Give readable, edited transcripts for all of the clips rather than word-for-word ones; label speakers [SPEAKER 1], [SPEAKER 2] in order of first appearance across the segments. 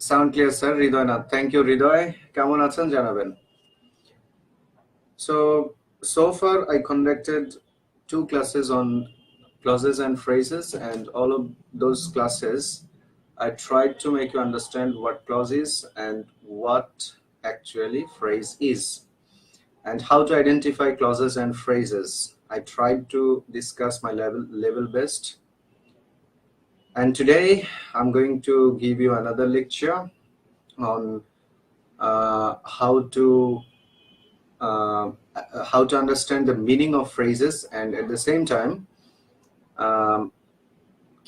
[SPEAKER 1] Sound clear sir. Hriday Nath, thank you Hriday. কেমন আছেন জানাবেন। So far I conducted 2 classes on clauses and phrases, and all of those classes I tried to make you understand what clause is and what actually phrase is, and how to identify clauses and phrases. I tried to discuss my level best, and today I'm going to give you another lecture on how to understand the meaning of phrases, and at the same time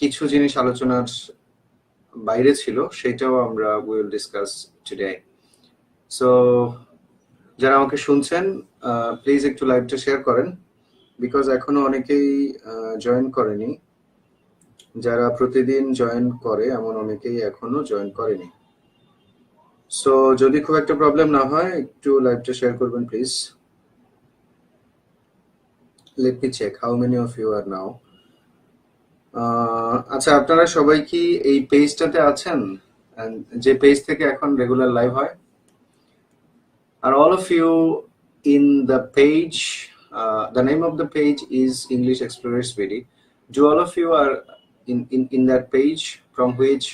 [SPEAKER 1] কিছু জিনিস আলোচনার বাইরে ছিল সেটাও আমরা will discuss today. So যারা আমাকে শুনছেন প্লিজ একটু লাইভটা শেয়ার করেন, বিকজ এখনো অনেকেই জয়েন করেনি। যারা প্রতিদিন জয়েন করে এমন অনেকেই এখনো জয়েন করেনি। সো যদি খুব একটা প্রবলেম না হয় একটু লাইভটা শেয়ার করবেন please. Let me check how many of you are now. আচ্ছা, আপনারা সবাই কি এই পেজটাতে আছেন, যে পেজ থেকে এখন রেগুলার লাইভ হয়? Are all of you in the page? The name of the page is English Explorers VD. Do all of you are in that page from which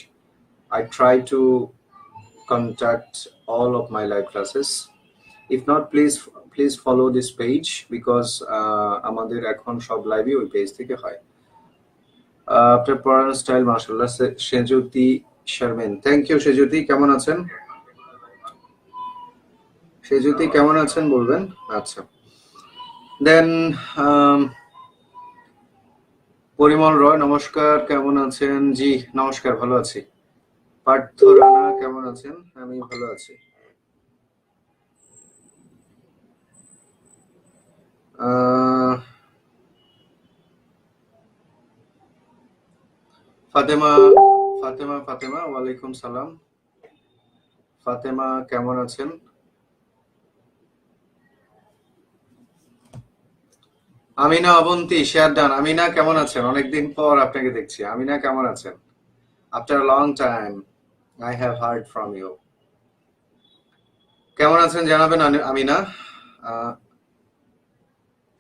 [SPEAKER 1] I try to conduct all of my live classes? If not, please follow this page, because আমাদের এখন সব লাইভই ওই page থেকে হয়। আপনার পড়ানোর style মাশাআল্লাহ। Sejuti Sharmin, thank you Sejuti. কেমন আছেন সেজুতি, কেমন আছেন বলবেন। আচ্ছা, দেন পরিমল রয়, নমস্কার, কেমন আছেন? জি নমস্কার, ভালো আছি। পার্থ রানা, কেমন আছেন? আমি ভালো আছি। ফাতেমা, ওয়ালাইকুম সালাম। ফাতেমা কেমন আছেন? Amina Abonti, share done. আমিনা কেমন আছেন? অনেকদিন পর আপনাকে দেখছি। আমিনা কেমন আছেন? After a long time I have heard from you. কেমন আছেন জানাবেন আমিনা।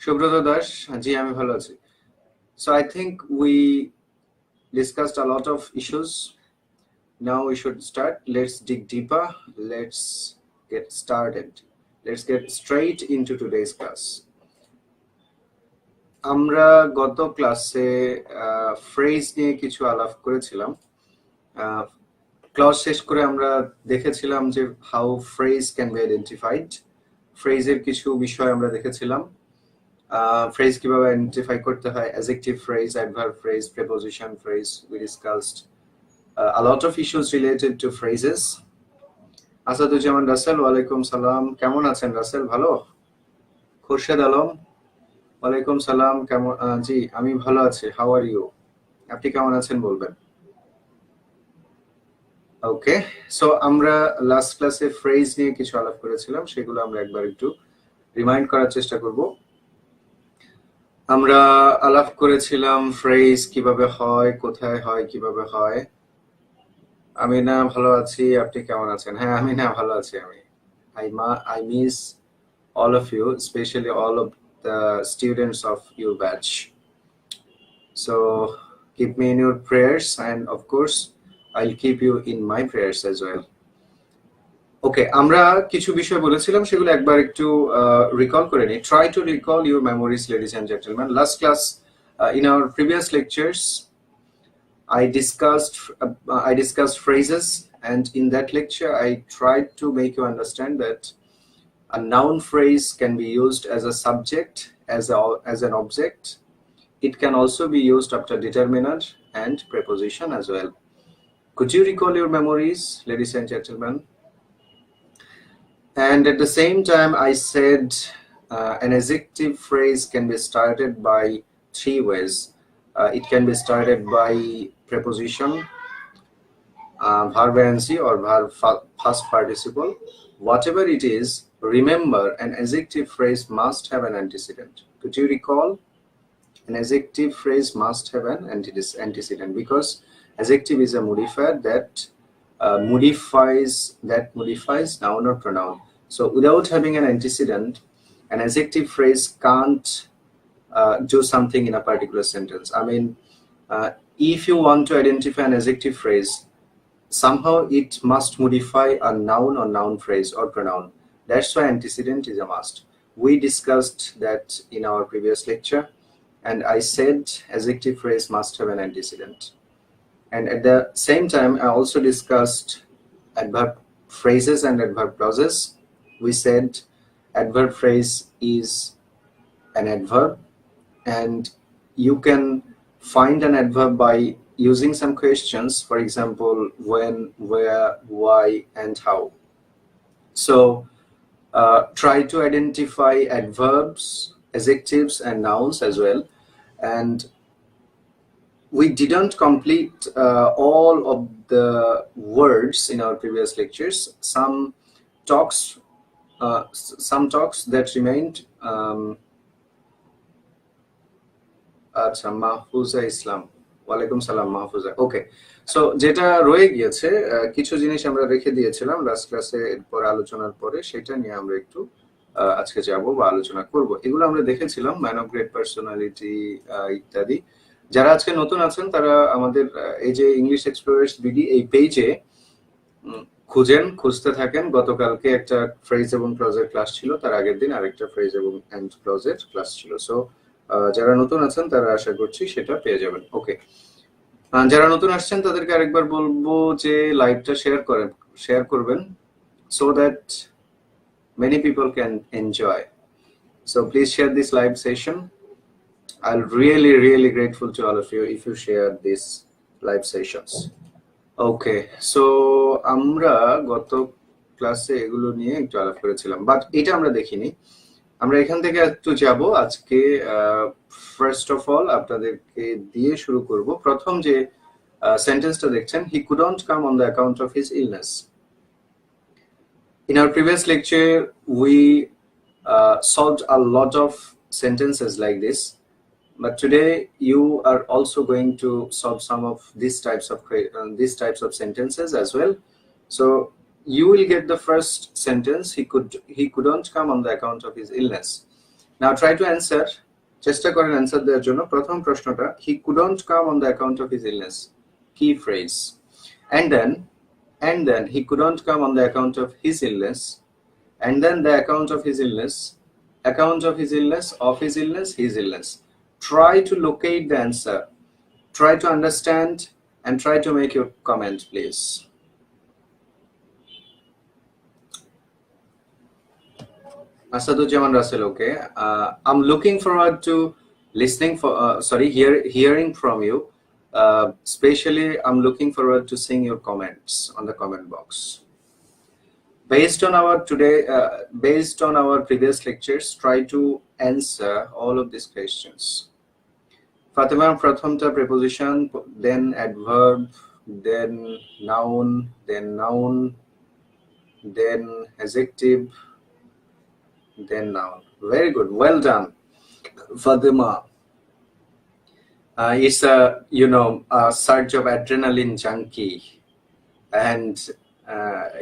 [SPEAKER 1] সুব্রত দাস, জি আমি ভালো আছি। So I think we discussed a lot of issues. Now we should start. Let's dig deeper. Let's get started. Let's get straight into today's class. আমরা গত ক্লাসে phrase নিয়ে কিছু আলাপ করেছিলাম। ক্লাস শেষ করে আমরা দেখেছিলাম যে how phrase can be identified. ফ্রেজের কিছু বিষয় আমরা দেখেছিলাম। ফ্রেজ কিভাবে আইডেন্টিফাই করতে হয়, adjective phrase, adverb phrase, preposition phrase. We discussed a lot of issues related to phrases. Asaduzzaman Rasel, ওয়ালাইকুম সালাম। কেমন আছেন রাসেল? ভালো। খোরশেদ আলম, ওয়ালাইকুম সালাম। কেমন? জি আমি ভালো আছি। How are you? আপনি কেমন আছেন বলবেন। ওকে, সো আমরা লাস্ট ক্লাসে ফ্রেজ নিয়ে কিছু আলাপ করেছিলাম, সেগুলো আমরা একবার একটু রিমাইন্ড করার চেষ্টা করব। আমরা আলাপ করেছিলাম ফ্রেজ কিভাবে হয়, কোথায় হয়, কিভাবে হয়। আমিনা ভালো আছি, আপনি কেমন আছেন? হ্যাঁ আমিনা ভালো আছি আমি। I miss all of you, especially all of the students of your batch. So keep me in your prayers, and of course I'll keep you in my prayers as well. ওকে, আমরা কিছু বিষয় বলেছিলাম, সেগুলো একবার একটু রিকল করে নিই। Try to recall your memories, ladies and gentlemen. Last class, in our previous lectures, I discussed phrases, and in that lecture I tried to make you understand that a noun phrase can be used as a subject, as an object. It can also be used after determiner and preposition as well. Could you recall your memories, ladies and gentlemen? And at the same time I said an adjective phrase can be started by 3 ways. It can be started by preposition, verb ing or verb past participle. Whatever it is, remember an adjective phrase must have an antecedent. Could you recall? An adjective phrase must have an antecedent, because adjective is a modifier that modifies noun or pronoun. So without having an antecedent, an adjective phrase can't do something in a particular sentence. I mean, if you want to identify an adjective phrase, somehow it must modify a noun or noun phrase or pronoun. That's why antecedent is a must. We discussed that in our previous lecture, and I said adjective phrase must have an antecedent. And at the same time, I also discussed adverb phrases and adverb clauses. We said adverb phrase is an adverb, and you can find an adverb by using some questions, for example, when, where, why, and how. So try to identify adverbs, adjectives, and nouns as well. And we didn't complete all of the words in our previous lectures. Some talks that remained. আচ্ছা, মাহফুজা ইসলাম, ওয়ালাইকুম সালাম মাহফুজা। ওকে, so যেটা রয়ে গিয়েছে, কিছু জিনিস আমরা রেখে দিয়েছিলাম লাস্ট ক্লাসে, এরপর আলোচনার পরে সেটা নিয়ে আমরা একটু আজকে যাব বা আলোচনা করব। এগুলো আমরা দেখেছিলাম, ম্যান অফ গ্রেট পার্সোনালিটি ইত্যাদি। যারা আজকে নতুন আছেন তারা আমাদের এই যে ইংলিশ এক্সপ্লোরার্স বিডি এই পেজে খুঁজতে থাকেন। গতকালকে একটা ফ্রেজ এবং ক্লজের ক্লাস ছিল, তার আগের দিন আরেকটা ফ্রেজ এবং এন্ড ক্লজের ক্লাস ছিল। সো যারা নতুন আছেন তারা আশা করছি সেটা পেয়ে যাবেন। ওকে, যারা নতুন আসছেন তাদেরকে আরেকবার বলবো যে লাইভটা শেয়ার করবেন, so that many people can enjoy. So please share this live session. I'll really grateful to all of you if you share these live sessions. Okay, so আমরা গত ক্লাসে এগুলো নিয়ে একটু আলাপ করেছিলাম, বাট এটা আমরা দেখিনি। আমরা এখান থেকে একটু যাব আজকে। ফার্স্ট অফ অল আপনাদেরকে দিয়ে শুরু করব। প্রথম যে সেন্টেন্সটা দেখছেন, he couldn't come on the account of his illness. In our previous lecture, we solved a lot of sentences like this, but today you are also going to solve some of these types of sentences as well. So you will get the first sentence, he couldn't come on the account of his illness. Now try to answer, চেষ্টা করেন answer দেওয়ার জন্য। প্রথম প্রশ্নটা, he couldn't come on the account of his illness, key phrase, and then he couldn't come on the account of his illness, and then the account of his illness, of his illness, his illness. Try to locate the answer, try to understand, and try to make your comment, please. Asaduzzaman Russell, okay. I'm looking forward to hearing from you. Especially, I'm looking forward to seeing your comments on the comment box. Based on our previous lectures, try to answer all of these questions. Fatima, prathamta preposition, then adverb, then noun, then adjective, then noun. Very good, well done, Fatima. It's a surge of adrenaline junkie, and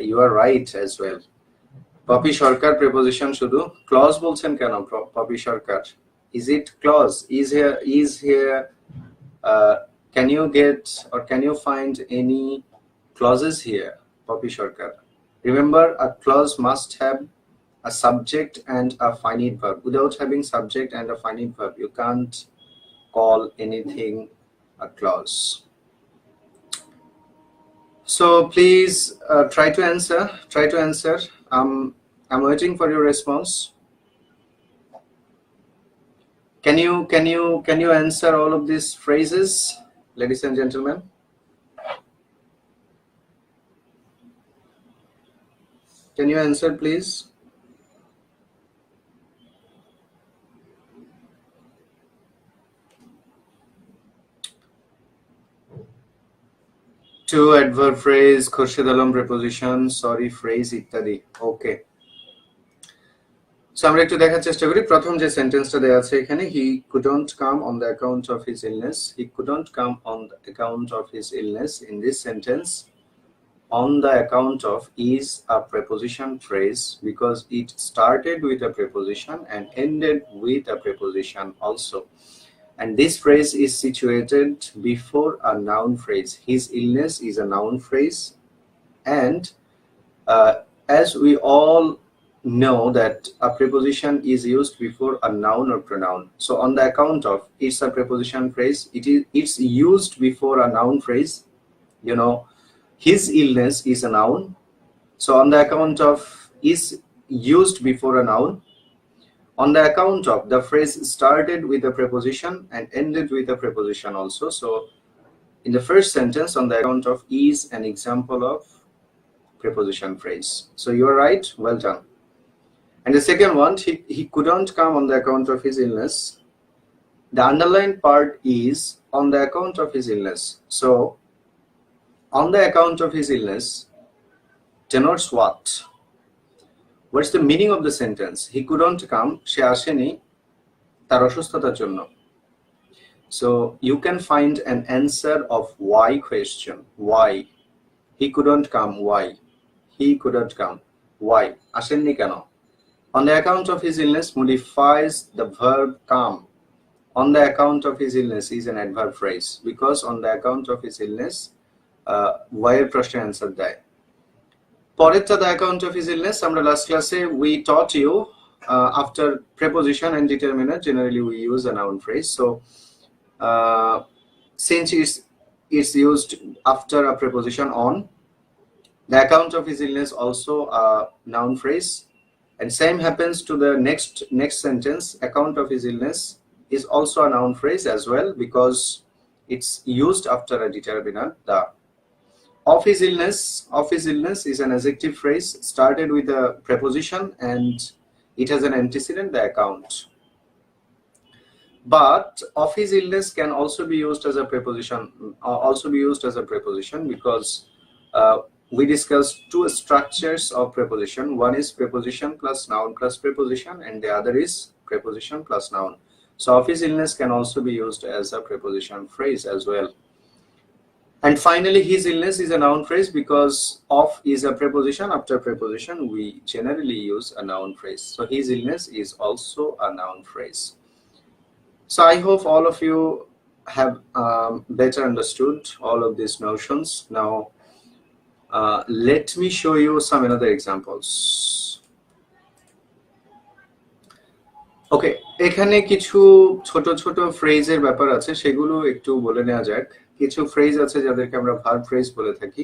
[SPEAKER 1] you are right as well. Poppy Sharkar preposition শুধু, clause বলছেন কেন Poppy Sharkar? Is it clause? Is here can you get or can you find any clauses here, Poppy Sharkar? Remember, a clause must have a subject and a finite verb. Without having subject and a finite verb, you can't call anything a clause. So please try to answer. I'm waiting for your response. Can you answer all of these phrases, ladies and gentlemen? Can you answer, please? To adverb phrase, Khurshid Alam preposition, sorry phrase ইত্যাদি। ওকে, so আমরা একটু দেখার চেষ্টা করি। প্রথম যে সেন্টেন্সটা দেওয়া আছে এখানে, he couldn't come on the account of his illness. He couldn't come on the account of his illness. In this sentence, on the account of is a preposition phrase because it started with a preposition and ended with a preposition also. And this phrase is situated before a noun phrase. His illness is a noun phrase. And as we all know that a preposition is used before a noun or pronoun. So on the account of, it's a preposition phrase. It's used before a noun phrase. You know, his illness is a noun. So on the account of is used before a noun. On the account of, the phrase started with a preposition and ended with a preposition also. So in the first sentence, on the account of is an example of preposition phrase. So you are right, well done. And the second one, he couldn't come on the account of his illness. The underlined part is on the account of his illness. So on the account of his illness denotes what? What's the meaning of the sentence? He couldn't come, she asheni tar অসুস্থতার জন্য. So you can find an answer of why question. Why? He couldn't come. Why? He couldn't come. Why? আসেননি কেন? On the account of his illness modifies the verb come. On the account of his illness is an adverb phrase because on the account of his illness why এর প্রশ্নের answer দেয়. পরেরটা the account of his illness, আমরা last class we taught you after preposition and determiner generally we use a noun phrase. So since it's used after a preposition on, the account of his illness also a noun phrase, and same happens to the next sentence. Account of his illness is also a noun phrase as well because it's used after a determiner. The of his illness is an adjective phrase started with a preposition and it has an antecedent, the account. But of his illness can also be used as a preposition, because we discussed two structures of preposition. One is preposition plus noun plus preposition, and the other is preposition plus noun. So of his illness can also be used as a preposition phrase as well. And finally, his illness is a noun phrase because of is a preposition. After preposition, we generally use a noun phrase. So his illness is also a noun phrase. So I hope all of you have better understood all of these notions. Now, let me show you some other examples. Okay, এখানে কিছু ছোট ছোট ফ্রেজের ব্যাপার আছে, সেগুলো একটু বলে নেওয়া যাক। কিছু ফ্রেজ আছে যাদেরকে আমরা ভার্ব ফ্রেজ বলে থাকি,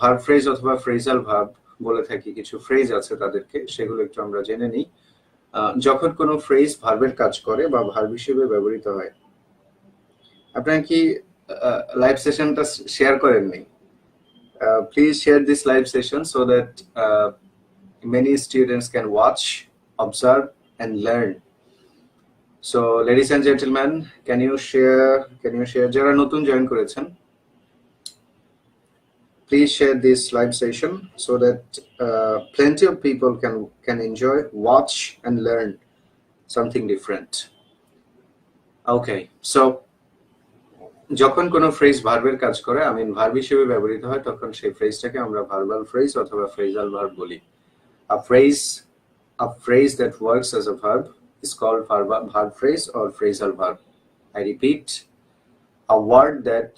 [SPEAKER 1] ভার্ব ফ্রেজ অথবা ফ্রেজাল ভার্ব বলে থাকি। কিছু ফ্রেজ আছে তাদেরকে, সেগুলো একটু আমরা জেনে নিই। যখন কোনো ফ্রেজ ভার্বের কাজ করে বা ভার্ব হিসেবে ব্যবহৃত হয়। আপনারা কি লাইভ সেশনটা শেয়ার করেননি? Please share this live session so that many students can watch, observe and learn. So ladies and gentlemen, can you share যারা নতুন জয়েন করেছেন, please share this live session so that plenty of people can enjoy, watch and learn something different. Okay, so যখন কোনো phrase ভার্বের কাজ করে, I mean verb হিসেবে ব্যবহৃত হয়, তখন সেই ফ্রেজটাকে আমরা ভার্বাল ফ্রেজ অথবা ফ্রেজাল ভার্ব বলি। A phrase that works as a verb is called verb phrase or phrasal verb. I repeat, a word that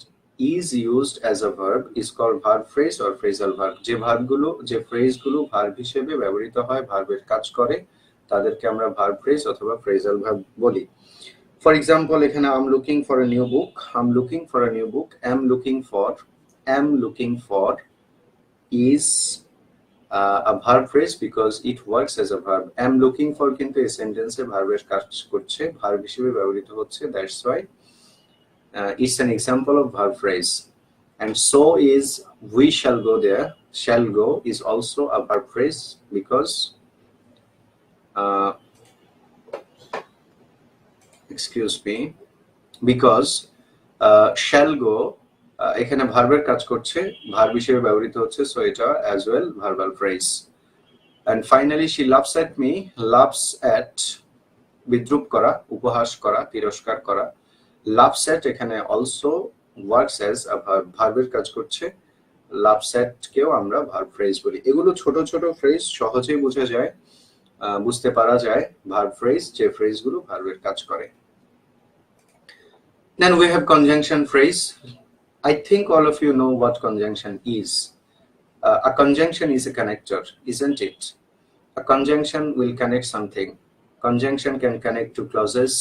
[SPEAKER 1] is used as a verb is called verb phrase or phrasal verb. যে ফ্রেজগুলো verb হিসেবে ব্যবহৃত হয়, ভার্বের কাজ করে, তাদেরকে আমরা verb phrase অথবা phrasal verb বলি। For example, এখানে I'm looking for a new book. I'm looking for a new book. Am looking for is a verb phrase because it works as a verb. Am looking for কিন্তু এই সেন্টেন্সে ভার্বের কাজ করছে, verb হিসেবে ব্যবহৃত হচ্ছে, that's why it's an example of verb phrase. And so is we shall go there. Shall go is also a verb phrase because shall go এখানে ভার্বের কাজ করছে, ভার্ব হিসেবে ব্যবহৃত হচ্ছে, so এটা as well verbal phrase. And finally, she laughs at me. Laughs at বিদ্রূপ করা, উপহাস করা, তিরস্কার করা। laughs at এখানে also works as a verb, ভার্বের কাজ করছে, লাভ সেট কেও আমরা ভার্ব ফ্রেজ বলি। এগুলো ছোট ছোট ফ্রেজ, সহজেই বোঝা যায়, বুঝতে পারা যায় ভার্ব ফ্রেজ, যে ফ্রেজগুলো ভার্বের কাজ করে। Then we have conjunction phrase. I think all of you know what conjunction is. A conjunction is a connector, isn't it? A conjunction will connect something. Conjunction can connect to clauses.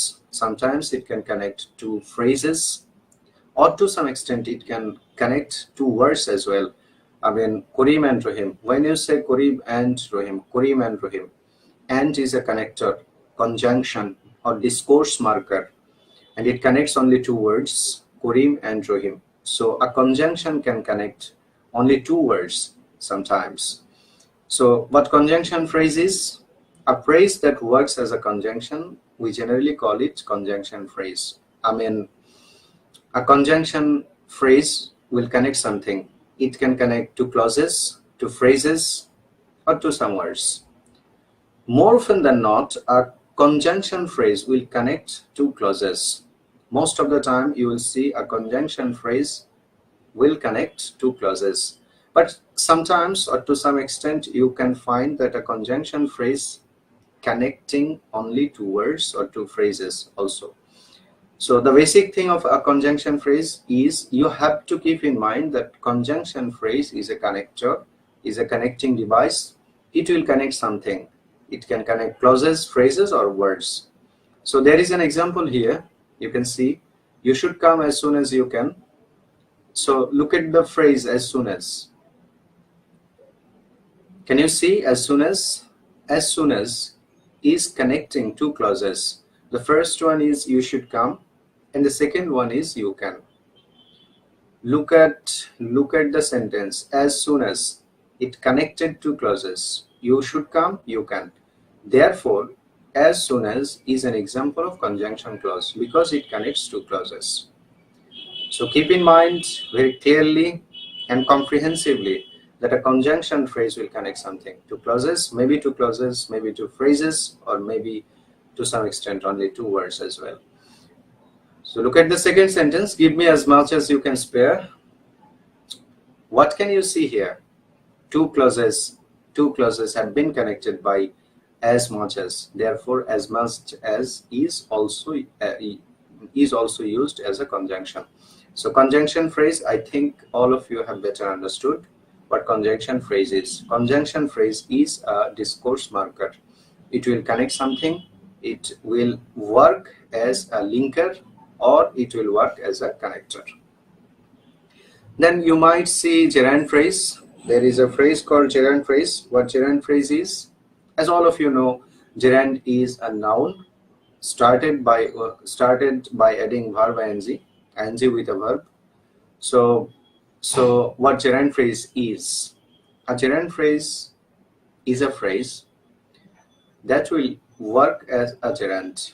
[SPEAKER 1] Sometimes it can connect to phrases, or to some extent it can connect to words as well. I mean, Karim and Rahim. When you say Karim and Rahim, and is a connector, conjunction, or discourse marker, and it connects only two words, Karim and Rahim. So a conjunction can connect only two words sometimes. So what conjunction phrase is? A phrase that works as a conjunction, we generally call it conjunction phrase. I mean, a conjunction phrase will connect something. It can connect to clauses, to phrases, or to some words. More often than not, a conjunction phrase will connect to clauses. Most of the time, you will see a conjunction phrase will connect to clauses. But sometimes, or to some extent, you can find that a conjunction phrase connecting only to words or to phrases also. So the basic thing of a conjunction phrase is you have to keep in mind that conjunction phrase is a connector, is a connecting device. It will connect something. It can connect clauses, phrases, or words. So there is an example here. You can see, you should come as soon as you can. So look at the phrase as soon as. Can you see as soon as? As soon as is connecting two clauses. The first one is you should come, and the second one is you can. Look at the sentence. As soon as, it connected two clauses. You should come, you can. Therefore, as soon as is an example of conjunction clause because it connects two clauses. So keep in mind very clearly and comprehensively that a conjunction phrase will connect something to clauses, maybe to clauses, maybe to phrases, or maybe to some extent only two words as well. So look at the second sentence. Give me as much as you can spare. What can you see here? Two clauses have been connected by as much as. Therefore, as much as is also used as a conjunction. So conjunction phrase, I think all of you have better understood what conjunction phrase is. Conjunction phrase is a discourse marker. It will connect something. It will work as a linker, or it will work as a connector. Then you might see gerund phrase. There is a phrase called gerund phrase. What gerund phrase is? As all of you know, gerund is a noun started by adding verb ing with a verb. So what gerund phrase is? A gerund phrase is a phrase that will work as a gerund.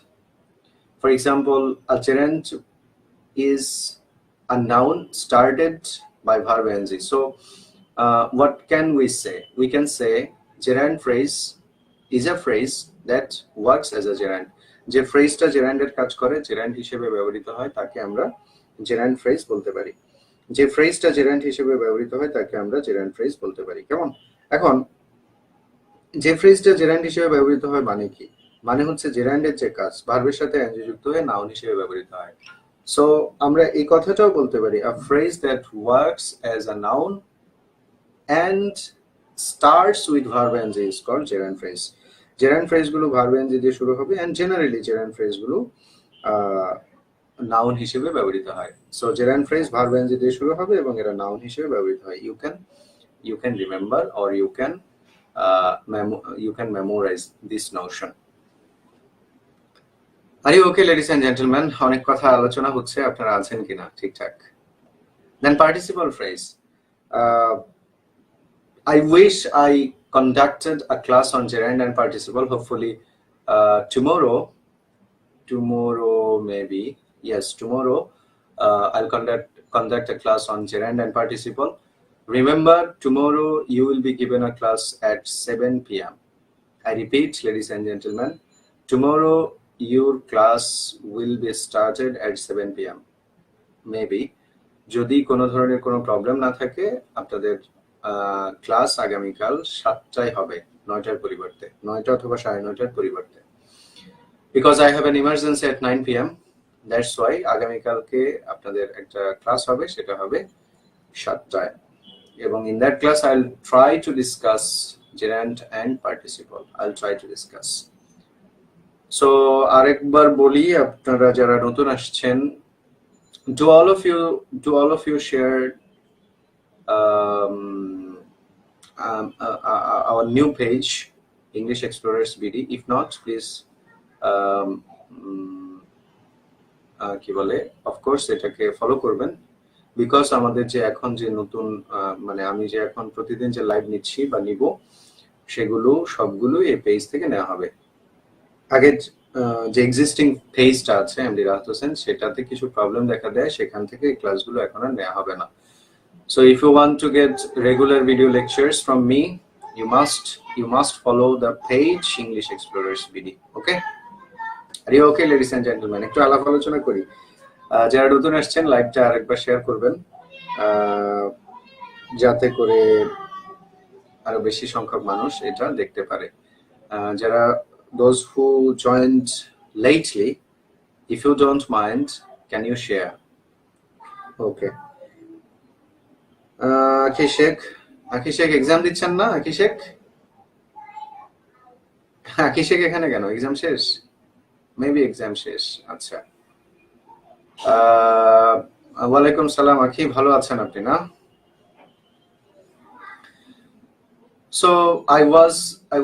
[SPEAKER 1] For example, a gerund is a noun started by verb ing. So what can we say? We can say gerund phrase is a phrase that works as a gerund. যে ফ্রেজটা জেরান্ডের কাজ করে, gerund হিসেবে ব্যবহৃত হয়, তাকে আমরা gerund phrase বলতে পারি। যে ফ্রেজটা জেরান্ড হিসেবে ব্যবহৃত হয় তাকে আমরা জেরান্ড ফ্রেজ বলতে পারি। কেমন? এখন যে ফ্রেজটা জেরান্ড হিসেবে ব্যবহৃত হয় মানে কি? মানে হচ্ছে জেরান্ডের যে কাজ ভার্বের সাথে এনজি যুক্ত হয়ে নাউন হিসেবে ব্যবহৃত হয়। সো আমরা এই কথাটাও বলতে পারি, a phrase that works as a noun and starts with verb ing is called gerund phrase. Gerund phrase গুলো verb ing দিয়ে শুরু হবে, and generally gerund phrase গুলো নাউন হিসেবে ব্যবহৃত হয়। So gerund phrase verb ing দিয়ে শুরু হবে এবং এরা নাউন হিসেবে ব্যবহৃত হয়। You can remember, or you can memorize this notion. Are you okay, ladies and gentlemen? অনেক কথা আলোচনা হচ্ছে, আপনারা আছেন কিনা ঠিকঠাক? Then participle phrase. I wish I conducted a class on gerund and participle. Hopefully tomorrow maybe, yes, tomorrow I'll conduct a class on gerund and participle. Remember, tomorrow you will be given a class at 7 p.m. I repeat, ladies and gentlemen, tomorrow your class will be started at 7 p.m. maybe, যদি কোনো ধরনের কোনো problem না থাকে আপনাদের class আগামীকাল 7টায় হবে, 9টার পরিবর্তে, 9টা অথবা 9:30টার পরিবর্তে। Because I have an emergency at 9 PM, that's why আগামীকালকে আপনাদের একটা ক্লাস হবে, সেটা হবে 7টায়। এবং in that class I'll try to discuss gerund and participle. I'll try to discuss. So আরেকবার বলি, আপনারা যারা নতুন আসছেন, do all of you share um, our new page English Explorers BD? If not, please um, কি বলে, of course এটাকে follow করবেন। বিকজ আমাদের যে এখন যে নতুন মানে আমি যে এখন প্রতিদিন যে লাইভ নিচ্ছি বা নিব, সেগুলো সবগুলো এই পেজ থেকে নেওয়া হবে। আগে যে এক্সিস্টিং পেজটা আছে এমডি রাহাত হোসেন, সেটাতে কিছু প্রবলেম দেখা দেয়, সেখান থেকে এই ক্লাসগুলো এখন আর নেওয়া হবে না। So if you want to get regular video lectures from me, you must follow the page English Explorers BD. Okay? Are you okay, ladies and gentlemen? একটু আলাপ আলোচনা করি। যারা নতুন আসছেন লাইভটা আরেকবার শেয়ার করবেন, যাতে করে আরো বেশি সংখ্যক মানুষ এটা দেখতে পারে। যারা those who joined lately, if you don't mind, can you share? Okay. আকি শেখ এক্সাম দিচ্ছেন না? আকি শেখ এখানে কেন? এক্সাম শেষ? মেবি এক্সাম শেষ। আচ্ছা, ওয়ালাইকুম সালাম আকি, ভালো আছেন আপনি না? So I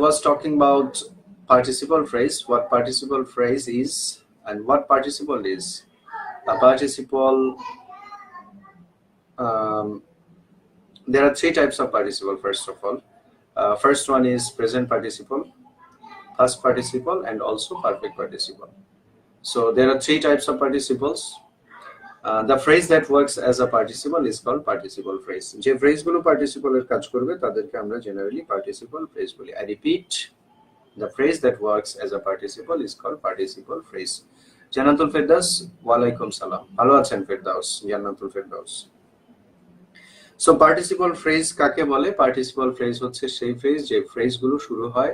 [SPEAKER 1] was talking about participle phrase, what participle phrase is and what participle is. A participle, there are three types of participle. First of all, first one is present participle, past participle, and also perfect participle. So there are three types of participles. The phrase that works as a participle is called participle phrase. যে ফ্রেজগুলো participle এর কাজ করবে তাদেরকে আমরা generally participle phrase বলি. I repeat, the phrase that works as a participle is called participle phrase. জান্নাতুল ফেরদাউস, ওয়ালাইকুম সালাম, ভালো আছেন ফেরদাউস? জান্নাতুল ফেরদাউস। সো পার্টিসিপল ফ্রেজ কাকে বলে? পার্টিসিপল ফ্রেজ হচ্ছে সেই ফ্রেজ যে ফ্রেজগুলো শুরু হয়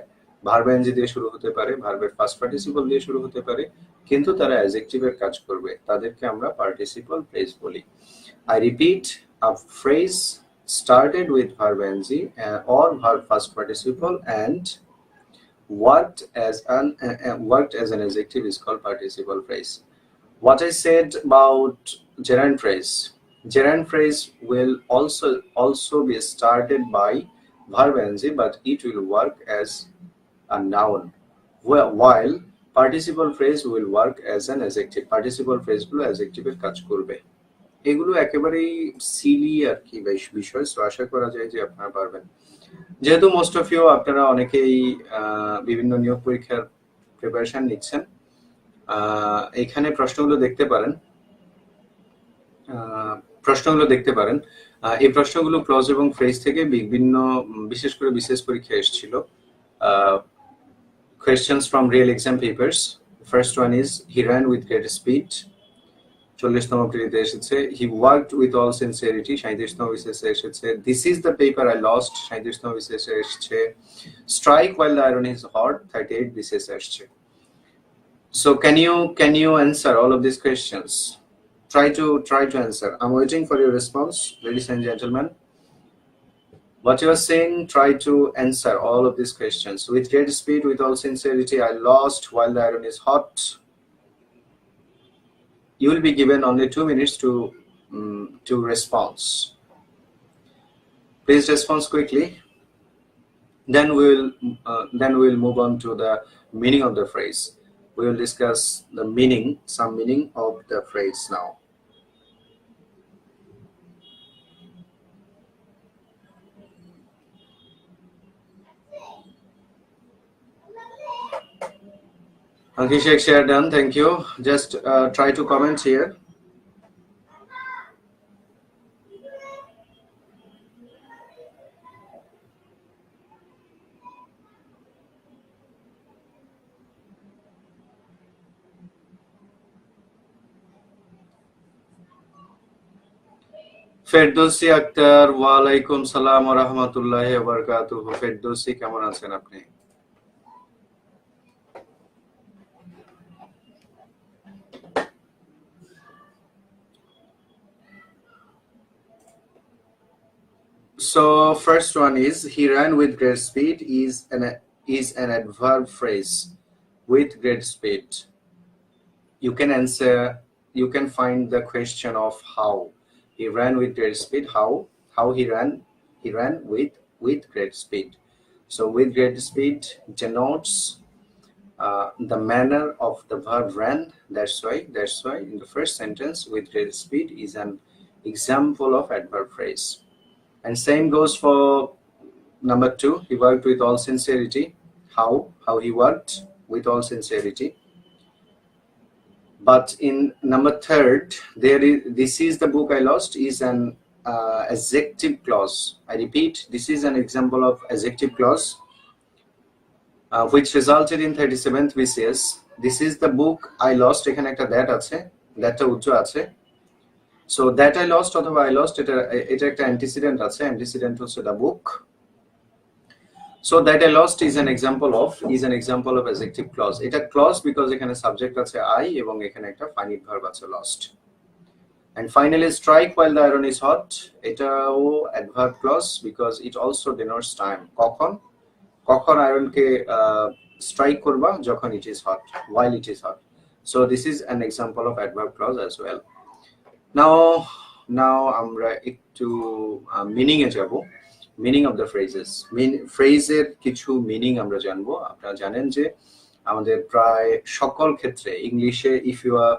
[SPEAKER 1] ভার্ব এনজি দিয়ে শুরু হতে পারে, ভার্বের ফার্স্ট পার্টিসিপল দিয়ে শুরু হতে পারে, কিন্তু তারা অ্যাডজেক্টিভের কাজ করবে, তাদেরকে আমরা পার্টিসিপল ফ্রেজ বলি। I repeat, a phrase started with verb ing or verb first participle and worked as an adjective is called participle phrase. What I said about gerund phrase, gerund phrase will also be started by verb ing, but it will work as a noun, while participle phrase will work as an adjective. Participle phrase গুলো adjective এর কাজ করবে। এগুলো একেবারেই Seely আর কি বিষয়, so আশা করা যায় যে আপনারা পারবেন। যেহেতু মোস্ট অফ ইউ আপনারা অনেকেই বিভিন্ন নিয়োগ পরীক্ষার প্রিপারেশন নিচ্ছেন, এখানে প্রশ্নগুলো দেখতে পারেন, এই প্রশ্নগুলো ক্লজ এবং ফ্রেজ থেকে বিভিন্ন, বিশেষ করে বিশেষ পরীক্ষা এসেছিল। Questions from real exam papers. First one is he ran with great speed, 40তম ক্রেডিটে এসেছে। He worked with all sincerity, 37তম বিশেষে এসেছে। This is the paper I lost, 37তম বিশেষে এসেছে। Strike while the iron is hot, 38 বিশেষে এসেছে। So can you answer all of these questions? Try to answer. I'm waiting for your response, ladies and gentlemen. What you are saying, try to answer all of these questions. With great speed, with all sincerity, I lost while the iron is hot. You will be given only 2 minutes to response. Please respond quickly. Then we'll move on to the meaning of the phrase. We will discuss the meaning, some meaning of the phrase now. Sheikh, share done. Thank you. Just try to comment here. Ferdousi Akter, ওয়ালাইকুম সালাম ওয়া রাহমাতুল্লাহি ওয়া বারাকাতুহু। ফেরদৌসী, কেমন আছেন আপনি? So first one is he ran with great speed is an adverb phrase with great speed. You can answer, you can find the question of how he ran with great speed. How he ran with great speed. So with great speed denotes the manner of the verb ran. That's why in the first sentence with great speed is an example of adverb phrase. And same goes for number 2. He worked with all sincerity. How he worked with all sincerity. But in number 3, this is the book I lost is an adjective clause. I repeat, this is an example of adjective clause which resulted in 37th BCS. This is the book I lost. এখানে একটা that আছে, thatটা উজ্জ্ব আছে। So that I lost অথবা I lost এটা একটা antecedent আছে, antecedent হচ্ছে the book. So that I lost is an example of adjective clause. এটা clause because এখানে subject আছে I এবং এখানে একটা finite verb আছে lost. And finally strike while the iron is hot. এটাও adverb clause because it also denotes time. কখন আয়রনকে strike করবা যখন it is hot, while it is hot. So this is an example of adverb clause as well. Now আমরা একটু meaning এ যাব। Meaning of the phrases, ফ্রেজের কিছু meaning আমরা জানবো। আপনারা জানেন যে আমাদের প্রায় সকল ক্ষেত্রে ইংলিশে if you are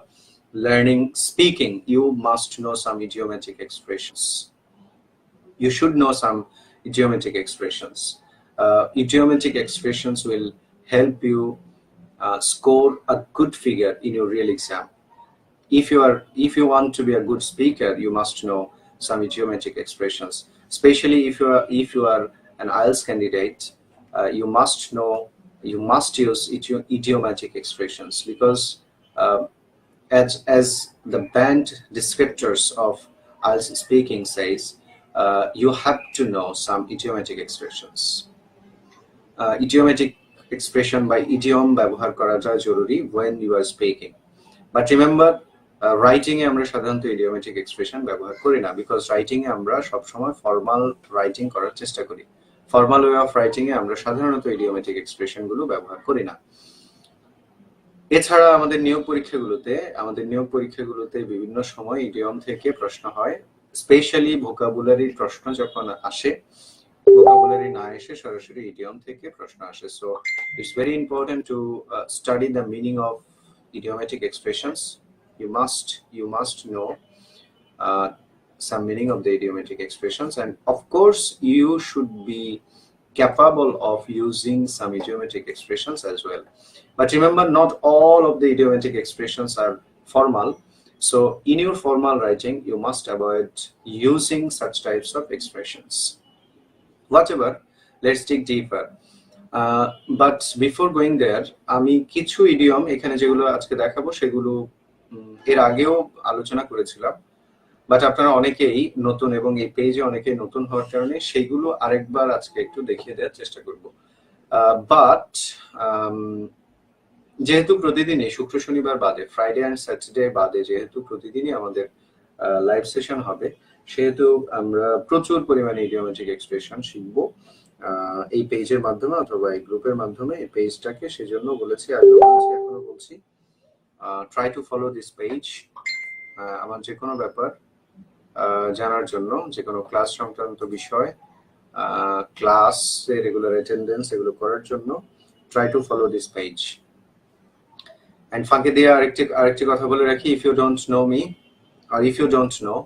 [SPEAKER 1] learning speaking you must know some idiomatic expressions, you should know some idiomatic expressions. Idiomatic expressions will help you score a good figure in your real exam. If you want to be a good speaker, you must know some idiomatic expressions. Especially if you are an IELTS candidate, you must use idiomatic expressions because as the band descriptors of IELTS speaking says, you have to know some idiomatic expressions. Idiomatic expression by idiom ব্যবহার করাটা জরুরি when you are speaking. But remember, writing এ আমরা সাধারণত idiomatic expression ব্যবহার করি না because writing এ আমরা সবসময় ফর্মাল রাইটিং করার চেষ্টা করি। ফর্মাল ওয়ে অফ রাইটিং এ আমরা সাধারণত ইডিওমেটিক এক্সপ্রেশন গুলো ব্যবহার করি না। এছাড়া আমাদের নিয়োগ পরীক্ষাগুলোতে বিভিন্ন সময় ইডিয়ম থেকে প্রশ্ন হয়, স্পেশালি ভোকাবুলারির প্রশ্ন যখন আসে, ভোকাবুলারি না এসে সরাসরি ইডিয়ম থেকে প্রশ্ন আসে। So it's very important to study the meaning of idiomatic expressions. You must know some meaning of the idiomatic expressions, and of course you should be capable of using some idiomatic expressions as well. But remember, not all of the idiomatic expressions are formal, so in your formal writing you must avoid using such types of expressions. Whatever, let's dig deeper. But before going there, আমি কিছু idiom এখানে যেগুলো আজকে দেখাবো সেগুলো এর আগেও আলোচনা করেছিলাম, বাট আপনারা অনেকেই নতুন এবং এই পেজে অনেকেই নতুন হওয়ার কারণে সেইগুলো আরেকবার আজকে একটু দেখিয়ে দেওয়ার চেষ্টা করব। বাট যেহেতু প্রতিদিনই শুক্র শনিবার বাদে, ফ্রাইডে অ্যান্ড স্যাটারডে বাদে যেহেতু প্রতিদিনই আমাদের লাইভ সেশন হবে, সেহেতু আমরা প্রচুর পরিমাণে ইডিওমেটিক এক্সপ্রেশন শিখবো এই পেজের মাধ্যমে অথবা এই গ্রুপের মাধ্যমে। এই পেজটাকে সেজন্য বলেছি, এখনো বলছি, try to follow this page. আমার যে কোনো ব্যাপার জানার জন্য, যে কোনো ক্লাস সংক্রান্ত বিষয়, ক্লাসে রেগুলার অ্যাটেন্ডেন্স এগুলো করার জন্য try to follow this page. And ফাঁকে দিয়ে আরেকটি কথা বলে রাখি, if you don't know me or if you don't know,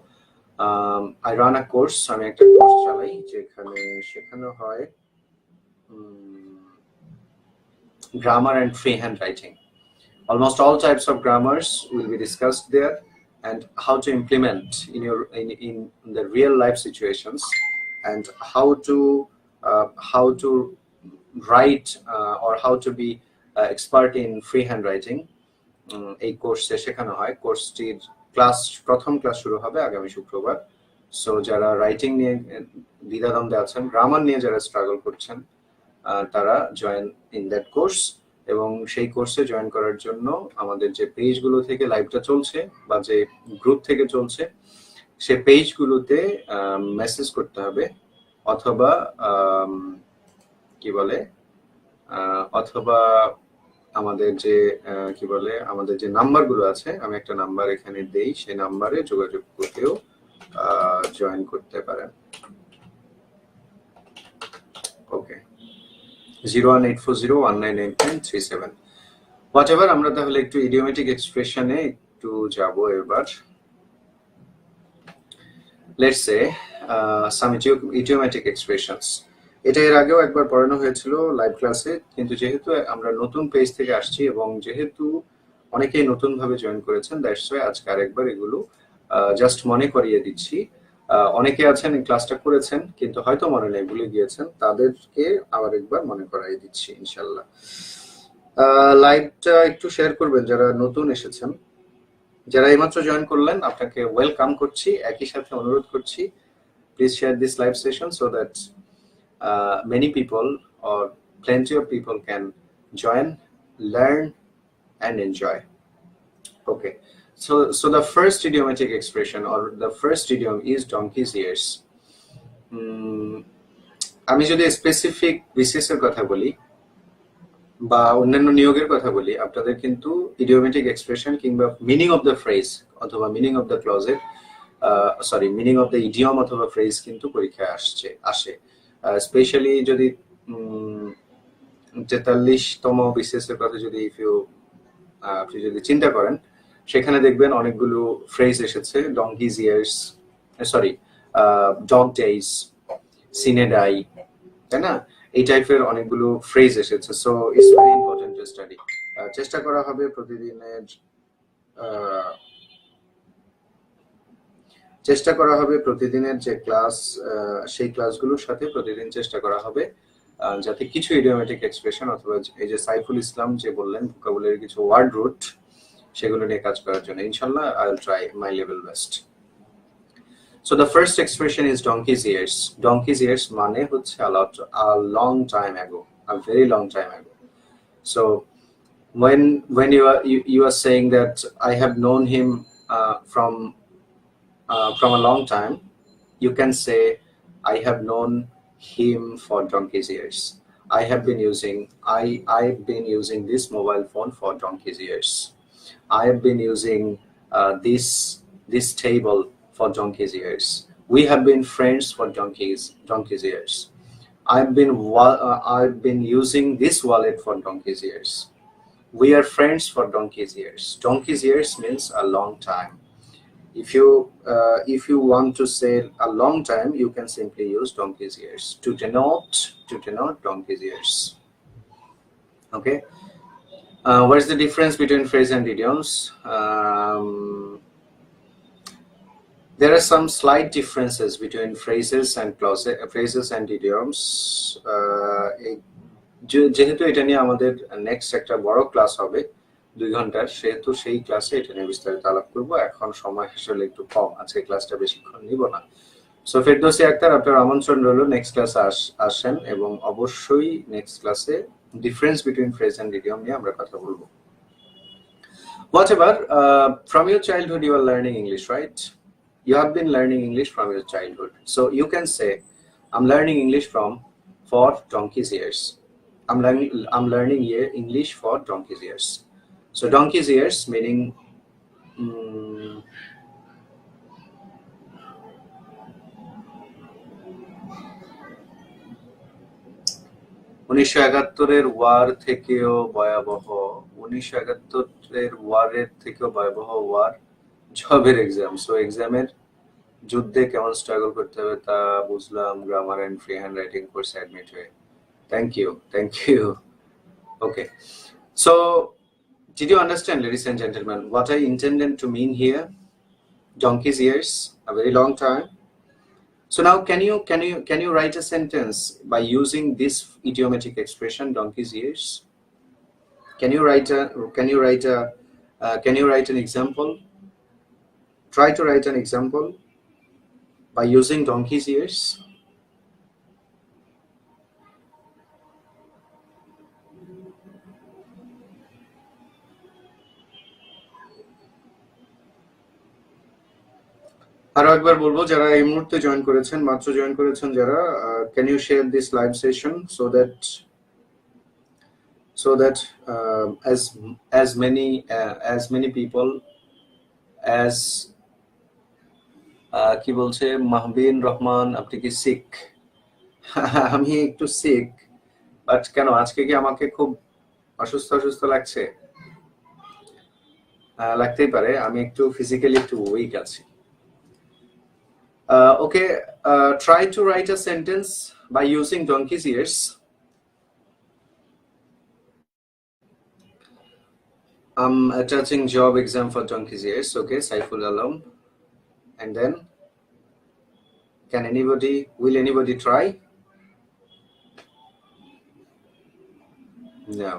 [SPEAKER 1] I run a course. আমি একটা কোর্স চালাই যেখানে শেখানো হয় grammar and freehand writing. Almost all types of grammars will be discussed there, and how to implement in the real life situations, and how to write or how to be expert in freehand writing. এই কোর্সে শেখানো হয়। কোর্সটির প্রথম class শুরু হবে আগামী শুক্রবার so যারা রাইটিং নিয়ে দ্বিধাদ্বন্দ্বে আছেন, গ্রামার নিয়ে যারা স্ট্রাগল করছেন, তারা জয়েন ইন দ্যাট কোর্স। এবং সেই কোর্সে জয়েন করার জন্য আমাদের যে পেজগুলো থেকে লাইভটা চলছে বা যে গ্রুপ থেকে চলছে, সে পেজগুলোতে মেসেজ করতে হবে, অথবা কি বলে, অথবা আমাদের যে কি বলে, আমাদের যে নাম্বারগুলো আছে, আমি একটা নাম্বার এখানে দেই, সেই নাম্বারে যোগাযোগ করতেও জয়েন করতে পারেন। ওকে, 01840198937 হোয়াটএভার। আমরা তাহলে একটু ইডিওমেটিক এক্সপ্রেশনে একটু যাব এবার। Let's say some idiomatic expressions. এটা এর আগেও একবার পড়ানো হয়েছিল লাইভ ক্লাসে, কিন্তু যেহেতু আমরা নতুন পেজ থেকে আসছি এবং যেহেতু অনেকেই নতুন ভাবে জয়েন করেছেন, দ্যাটস ওয়াই আজকে আরেকবার এগুলো জাস্ট মনে করিয়ে দিচ্ছি। অনেকে আছেন ক্লাসটা করেছেন কিন্তু হয়তো মনে নেই, ভুলে গিয়েছেন, তাদেরকে আবার একবার মনে করাই দিচ্ছি ইনশাল্লাহ। লাইভটা একটু শেয়ার করবেন যারা নতুন এসেছেন। যারা এইমাত্র জয়েন করলেন আপনাকে ওয়েলকাম করছি, একই সাথে অনুরোধ করছি please share this live session so that many people or plenty of people can join, learn and enjoy. Okay, so the first idiomatic expression or the first idiom is donkey's ears. আমি যদি specific BCS এর কথা বলি বা অন্যান্য নিয়োগের কথা বলি, আপনাদের কিন্তু ইডিওমেটিক এক্সপ্রেশন কিংবা মিনিং অফ দ্য ফ্রেজ অথবা মিনিং অফ দ্য ক্লজের মিনিং অফ দ্য ইডিয়ম অথবা ফ্রেজ কিন্তু পরীক্ষায় আসে। স্পেশালি যদি 43তম বিসিএস এর কথা যদি আপনি যদি চিন্তা করেন, সেখানে দেখবেন অনেকগুলো ফ্রেজ এসেছে, donkey's ears, sorry dog days, sine die, তাই না? এই টাইপের অনেকগুলো ফ্রেজ এসেছে। So it's very important to study. চেষ্টা করা হবে প্রতিদিনের যে ক্লাস, সেই ক্লাসগুলোর সাথে প্রতিদিন চেষ্টা করা হবে যাতে কিছু ইডিওমেটিক এক্সপ্রেশন অথবা এই যে সাইফুল ইসলাম যে বললেন ভোকাবুলারি কিছু ওয়ার্ড রুট, সেগুলো নিয়ে কাজ করার জন্য ইনশাল্লাহ I will try my level best. So the first expression is donkey's ears. Donkey's ears মানে হচ্ছে a long time ago, a very long time ago. So when you are saying that I have known him from a long time, you can say I have known him for donkey's ears. I've been using this mobile phone for donkey's ears. I have been using this table for donkey's ears. We have been friends for donkey's ears. I've been using this wallet for donkey's ears. We are friends for donkey's ears. Donkey's ears means a long time. If you want to say a long time, you can simply use donkey's ears to denote donkey's ears. Okay. What is the difference between phrase and idioms? There are some slight differences between phrases and idioms. যেহেতু এটা নিয়ে আমাদের next একটা বড় class হবে 2 ঘন্টার, সেহেতু সেই ক্লাসে এটা নিয়ে বিস্তারিত আলাপ করবো। এখন সময় আসলে একটু কম, আজকে ক্লাসটা বেশিক্ষণ নিব না। সো ফেরদৌসী আক্তার, আপনার আমন্ত্রণ রইল নেক্সট ক্লাসে আসেন এবং অবশ্যই নেক্সট ক্লাসে difference between phrase and idiom নিয়ে আমরা কথা বলবো। Whatever, from your childhood you are learning English, right? You have been learning English from your childhood. So you can say, I'm learning English for donkey's ears. I'm learning English for donkey's ears. So donkey's ears meaning 1971-এর war থেকেও ভয়াবহ, 1971-এর ওয়ারের থেকেও ভয়াবহ war জবের exam. So এক্সামের যুদ্ধে কেমন struggle করতে হবে তা বুঝলাম grammar and free hand writing কোর্সে অ্যাডমিট হয়ে। Thank you. Okay, so did you understand, ladies and gentlemen, what I intended to mean here? Donkey's ears, a very long time. So now can you write a sentence by using this idiomatic expression, donkey's ears? Can you write an example? Try to write an example. by using donkey's ears? আরো একবার বলবো, যারা এই মুহূর্তে join করেছেন, মাত্র join করেছেন যারা, can you share this live session so that as many people as কি বলছে মাহবিন রহমান, আপনি কি সিক? আমি একটু সিক, বাট কেন আজকে কি আমাকে খুব অসুস্থ অসুস্থ লাগছে? লাগতেই পারে, আমি একটু ফিজিক্যালি একটু উইক আছি। Okay, try to write a sentence by using donkey's ears. I'm attaching job exam for donkey's ears. Okay, Saiful Alam. And then, will anybody try? No.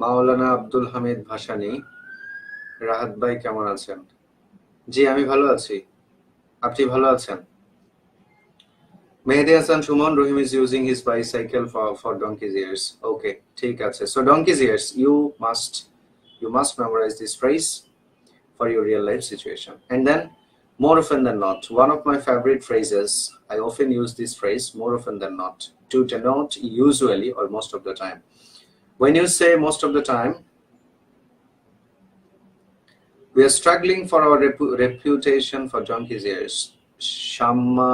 [SPEAKER 1] মাওলানা আব্দুল হামিদ ভাসানী, রাহাত ভাই কেমন আছেন? জি আমি ভালো আছি, আপনি ভালো আছেন? Mehdi Hassan Shumon, Rohim is using his bicycle for donkey's ears. Okay, ঠিক আছে. So donkey's ears, you must memorize this phrase for your real life situation. And then, more often than not, one of my favorite phrases, I often use this phrase more often than not to denote usually or most of the time. When you say most of the time, we are struggling for our reputation for donkey's ears. Shama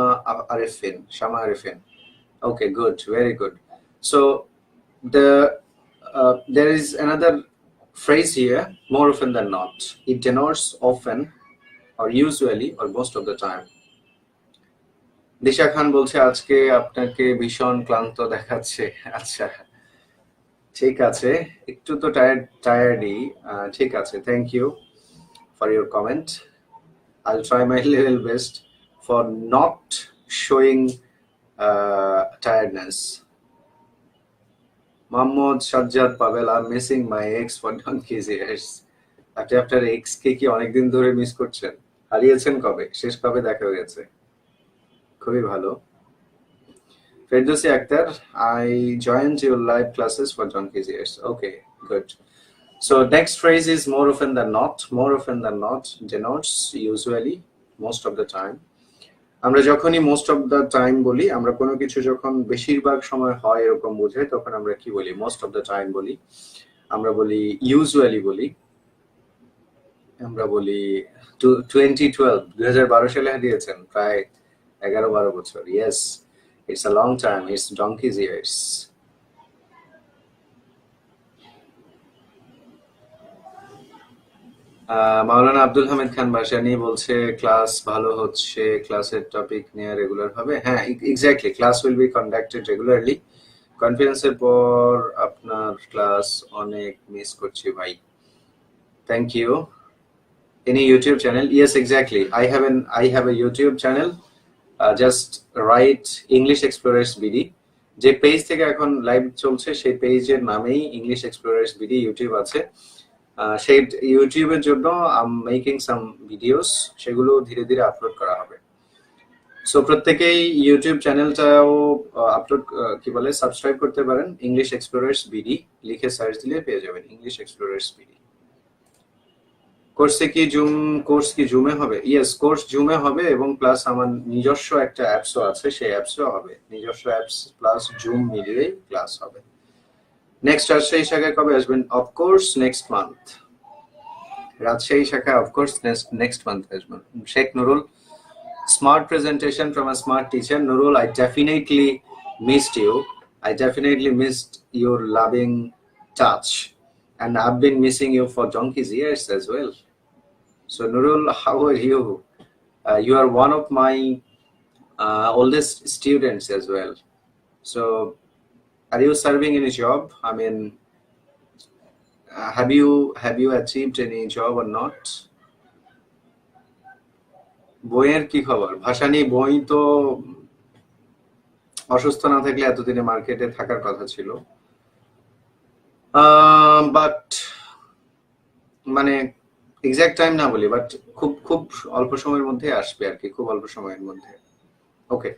[SPEAKER 1] Arifin. Okay, good, very good. So there is another phrase here, more often than not. It denotes often or usually or most of the time. দিশা খান বলছে আজকে আপনাকে ভীষণ ক্লান্ত দেখাচ্ছে। আচ্ছা ঠিক আছে, একটু তো টায়ার্ডই। ঠিক আছে, thank you for your comment. I'll try my little best for not showing tiredness. Mahmoud Sajjad Pavel, I'm missing my ex for donkey's ears. আপনি আপনার এক্স কে কি অনেকদিন ধরে মিস করছেন? হারিয়েছেন কবে? শেষ কবে দেখা হয়েছে? খুবই ভালো। Ferdousi Akter, I joined your live classes for donkey's ears. Okay, good. So next phrase is more often than not. More often than not denotes usually, most of the time. আমরা যখনই most of the time বলি, আমরা কোনো কিছু যখন বেশিরভাগ সময় হয় এরকম বোঝাই, তখন আমরা কি বলি? most of the time বলি। আমরা বলি usually বলি, আমরা বলি 2012 সালে হারিয়েছেন, প্রায় 11-12 বছর। Yes, it's a long time. It's donkey's ears. মাওলানা আব্দুল হামিদ খান ভাসানী বলছে ক্লাস ভালো হচ্ছে, ক্লাসের টপিক নিয়ে রেগুলার হবে। হ্যাঁ, exactly, class will be conducted regularly. কনফিডেন্সের পর আপনার ক্লাস অনেক মিস করছি ভাই। Thank you. Any YouTube channel? Yes, exactly. I have a YouTube channel. Just write English Explorers BD. যে পেজ থেকে এখন লাইভ চলছে সেই পেজের নামেই ইংলিশ এক্সপ্লোরার্স বিডি ইউটিউব আছে। সেই ইউটিউবের জন্য I'm making some videos, সেগুলো ধীরে ধীরে আপলোড করা হবে। সো প্রত্যেকেই ইউটিউব চ্যানেলটাও আপলোড কি বলে সাবস্ক্রাইব করতে পারেন। ইংলিশ এক্সপ্লোরার্স বিডি লিখে সার্চ দিলে পেয়ে যাবেন ইংলিশ এক্সপ্লোরার্স বিডি। কোর্স কি জুমে হবে? ইয়েস, কোর্স জুমে হবে এবং প্লাস আমার নিজস্ব একটা অ্যাপসও আছে, সেই অ্যাপসও হবে। নিজস্ব অ্যাপস প্লাস জুম মিলিয়ে ক্লাস হবে। নেক্সট রাজশাহী শাখায় কবে আসবেন? Of course next month. রাজশাহী শাখায় অফকোর্স নেক্সট মান্থ আসবেন। Sheikh Nurul, smart presentation from a smart teacher. Nurul, I definitely missed you. I definitely missed your loving touch, and I've been missing you for donkey's ears as well. So Nurul, how are you? You are one of my oldest students as well. So are you serving any job? I mean, have you achieved any job or not? বইয়ের কি খবর? ভাসানী, বই তো অসুস্থ না থাকলে এতদিনে মার্কেটে থাকার কথা ছিল, বাট মানে এক্সাক্ট টাইম না বলি, বাট খুব খুব অল্প সময়ের মধ্যে আসবে আর কি, খুব অল্প সময়ের মধ্যে। ওকে,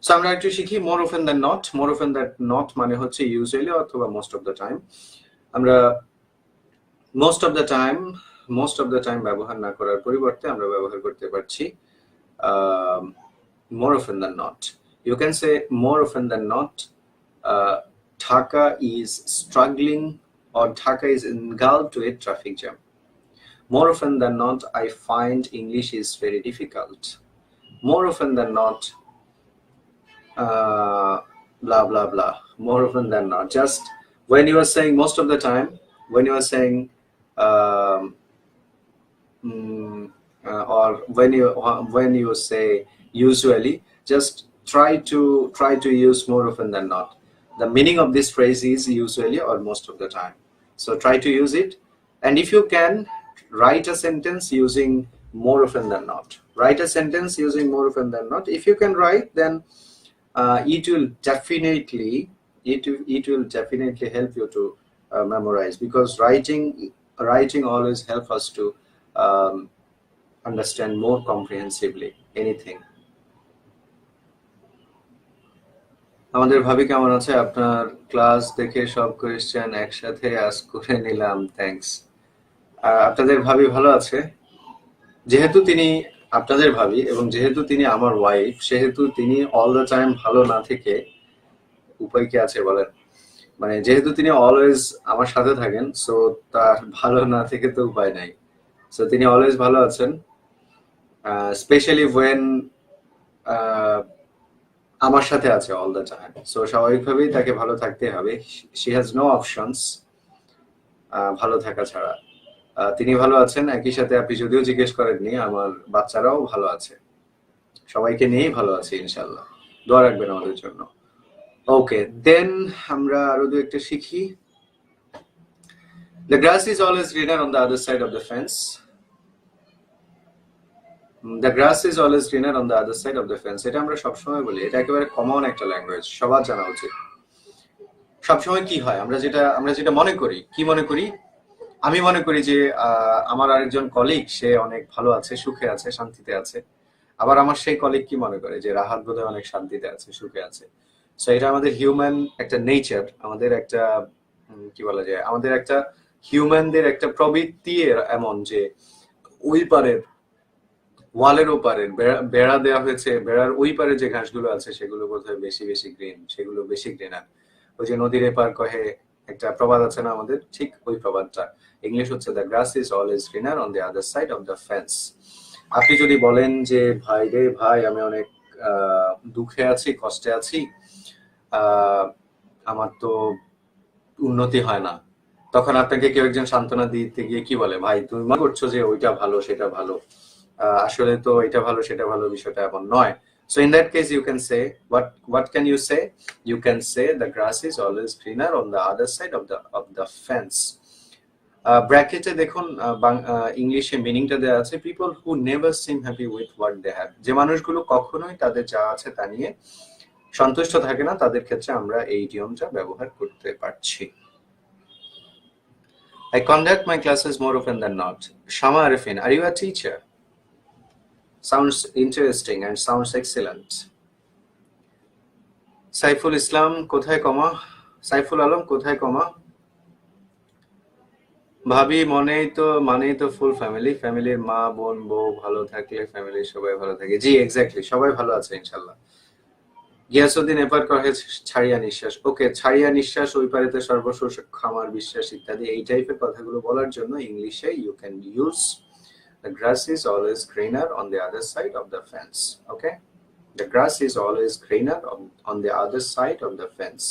[SPEAKER 1] সো আমরা একটু শিখি more often than not. More often than not মানে হচ্ছে ইউজুয়ালি অথবা মোস্ট অফ দ্য টাইম। আমরা মোস্ট অফ দ্য টাইম ব্যবহার না করার পরিবর্তে আমরা ব্যবহার করতে পারছি more often than not. You can say more often than not Dhaka is struggling or Dhaka is engulfed with traffic jam. More often than not, I find English is very difficult. More often than not, blah blah blah. More often than not, just when you are saying most of the time, when you are saying um, or when you say usually, just try to use more often than not. The meaning of this phrase is usually or most of the time, so try to use it. And if you can, write a sentence using more often than not. Write a sentence using more often than not. If you can write, then it will definitely help you to memorize, because writing always help us to um, understand more comprehensively anything. আমাদের ভাবি কেমন আছে? আপনার class দেখে সব question একসাথে ask করে নিলাম, থ্যাঙ্কস। আপনাদের ভাবি ভালো আছে? যেহেতু তিনি আপনাদের ভাবি এবং যেহেতু তিনি আমার ওয়াইফ, সেহেতু তিনি অল দ্য টাইম ভালো না থেকে উপায় কি আছে বলেন? মানে যেহেতু তিনি অলওয়েজ আমার সাথে থাকেন, সো তার ভালো না থেকে তো উপায় নাই। সো তিনি অলওয়েজ ভালো আছেন, স্পেশালি ওয়েন আমার সাথে আছে অল দ্য টাইম। সো স্বাভাবিকভাবেই তাকে ভালো থাকতে হবে। শি হ্যাজ নো অপশনস ভালো থাকা ছাড়া। তিনি ভালো আছেন, একই সাথে আপনি যদিও জিজ্ঞেস করেননি, আমার বাচ্চারাও ভালো আছে, সবাইকে নিয়েই ভালো আছি ইনশাল্লাহ। দোয়া রাখবেন আমাদের জন্য। ওকে, দেন আমরা আরো দু একটা শিখি। The grass is always greener on the other side of the fence. The grass is always greener on the other side of the fence. এটা আমরা সবসময় বলি, এটা একেবারে কমন একটা ল্যাঙ্গুয়েজ, সবার জানা উচিত। সবসময় কি হয়, আমরা যেটা মনে করি, কি মনে করি? আমি মনে করি যে আমার আরেকজন কলিগ সে অনেক ভালো আছে, সুখে আছে, শান্তিতে আছে। আবার আমার সেই কলিগ কি মনে করে যে রাহাত বোধহয় অনেক শান্তিতে আছে, সুখে আছে। সো এটা আমাদের হিউম্যান একটা নেচার, আমাদের একটা কি বলা যায়, আমাদের একটা হিউম্যানদের একটা প্রবৃত্তি এমন যে ওই পারের ওয়ালের ওপারের বেড়া দেওয়া হয়েছে, বেড়ার ওই পারে যে ঘাসগুলো আছে সেগুলো বোধহয় বেশি গ্রিন, সেগুলো বেশি গ্রিনার। ওই যে নদীর এপার কহে একটা প্রবাদ আছে না আমাদের, ঠিক ওই প্রবাদটা ইংলিশ হচ্ছে the grass is always greener on the other side of the fence. আপনি যদি বলেন যে ভাই রে ভাই, আমি অনেক দুঃখে আছি, কষ্টে আছি, আমার তো উন্নতি হয় না, তখন আপনাকে কেউ একজন সান্ত্বনা দিতে গিয়ে কি বলে, ভাই তুমি মনে করছো যে ওইটা ভালো সেটা ভালো, আসলে তো এটা ভালো সেটা ভালো, বিষয়টা এমন নয়। So in that case you can say what can you say? You can say the grass is always greener on the other side of the fence. ব্র্যাকেটে দেখুন ইংলিশে মিনিংটা দেওয়া আছে, people who never seem happy with what they have. যে মানুষগুলো কখনোই তাদের যা আছে তা নিয়ে সন্তুষ্ট থাকে না, তাদের ক্ষেত্রে আমরা এই ইডিয়মটা ব্যবহার করতে পারছি। I conduct my classes more often than not. Shama Arifin, are you a teacher? Sounds interesting and sounds excellent. Saiful Islam কোথায় কমা? সাইফুল আলম কোথায় কমা? ভাবি মানেই তো ফুল ফ্যামিলি, ফ্যামিলির মা বোন বউ ভালো থাকলে ফ্যামিলির সবাই ভালো থাকে। জি এক্স্যাক্টলি, সবাই ভালো আছে ইনশাল্লাহ। গিয়াসউদ্দিন এপার কহে ছাড়িয়া নিঃশ্বাস। ওকে, ছাড়িয়া নিঃশ্বাস, ওই পারেতে সর্বশেষ খামার বিশ্বাস ইত্যাদি এই টাইপের কথাগুলো বলার জন্য ইংলিশে you can use the grass is always greener on the other side of the fence. Okay, the grass is always greener on the other side of the fence.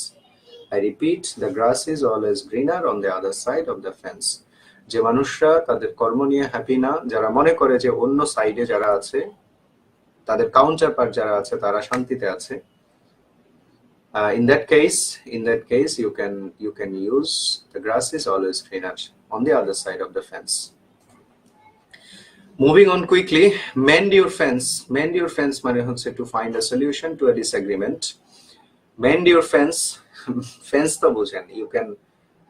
[SPEAKER 1] I repeat, the grass is always greener on the other side of the fence. যে মানুষরা তাদের কর্ম নিয়ে happy না, যারা মনে করে যে অন্য সাইডে যারা আছে, তাদের কাউন্টার পার্ট যারা আছে তারা শান্তিতে আছে, in that case you can use the grass is always greener on the other side of the fence. Moving on quickly, mend your fence. Mend your fence মানে হচ্ছে to find a solution to a disagreement. Mend your fence. Fence তো বুঝেন,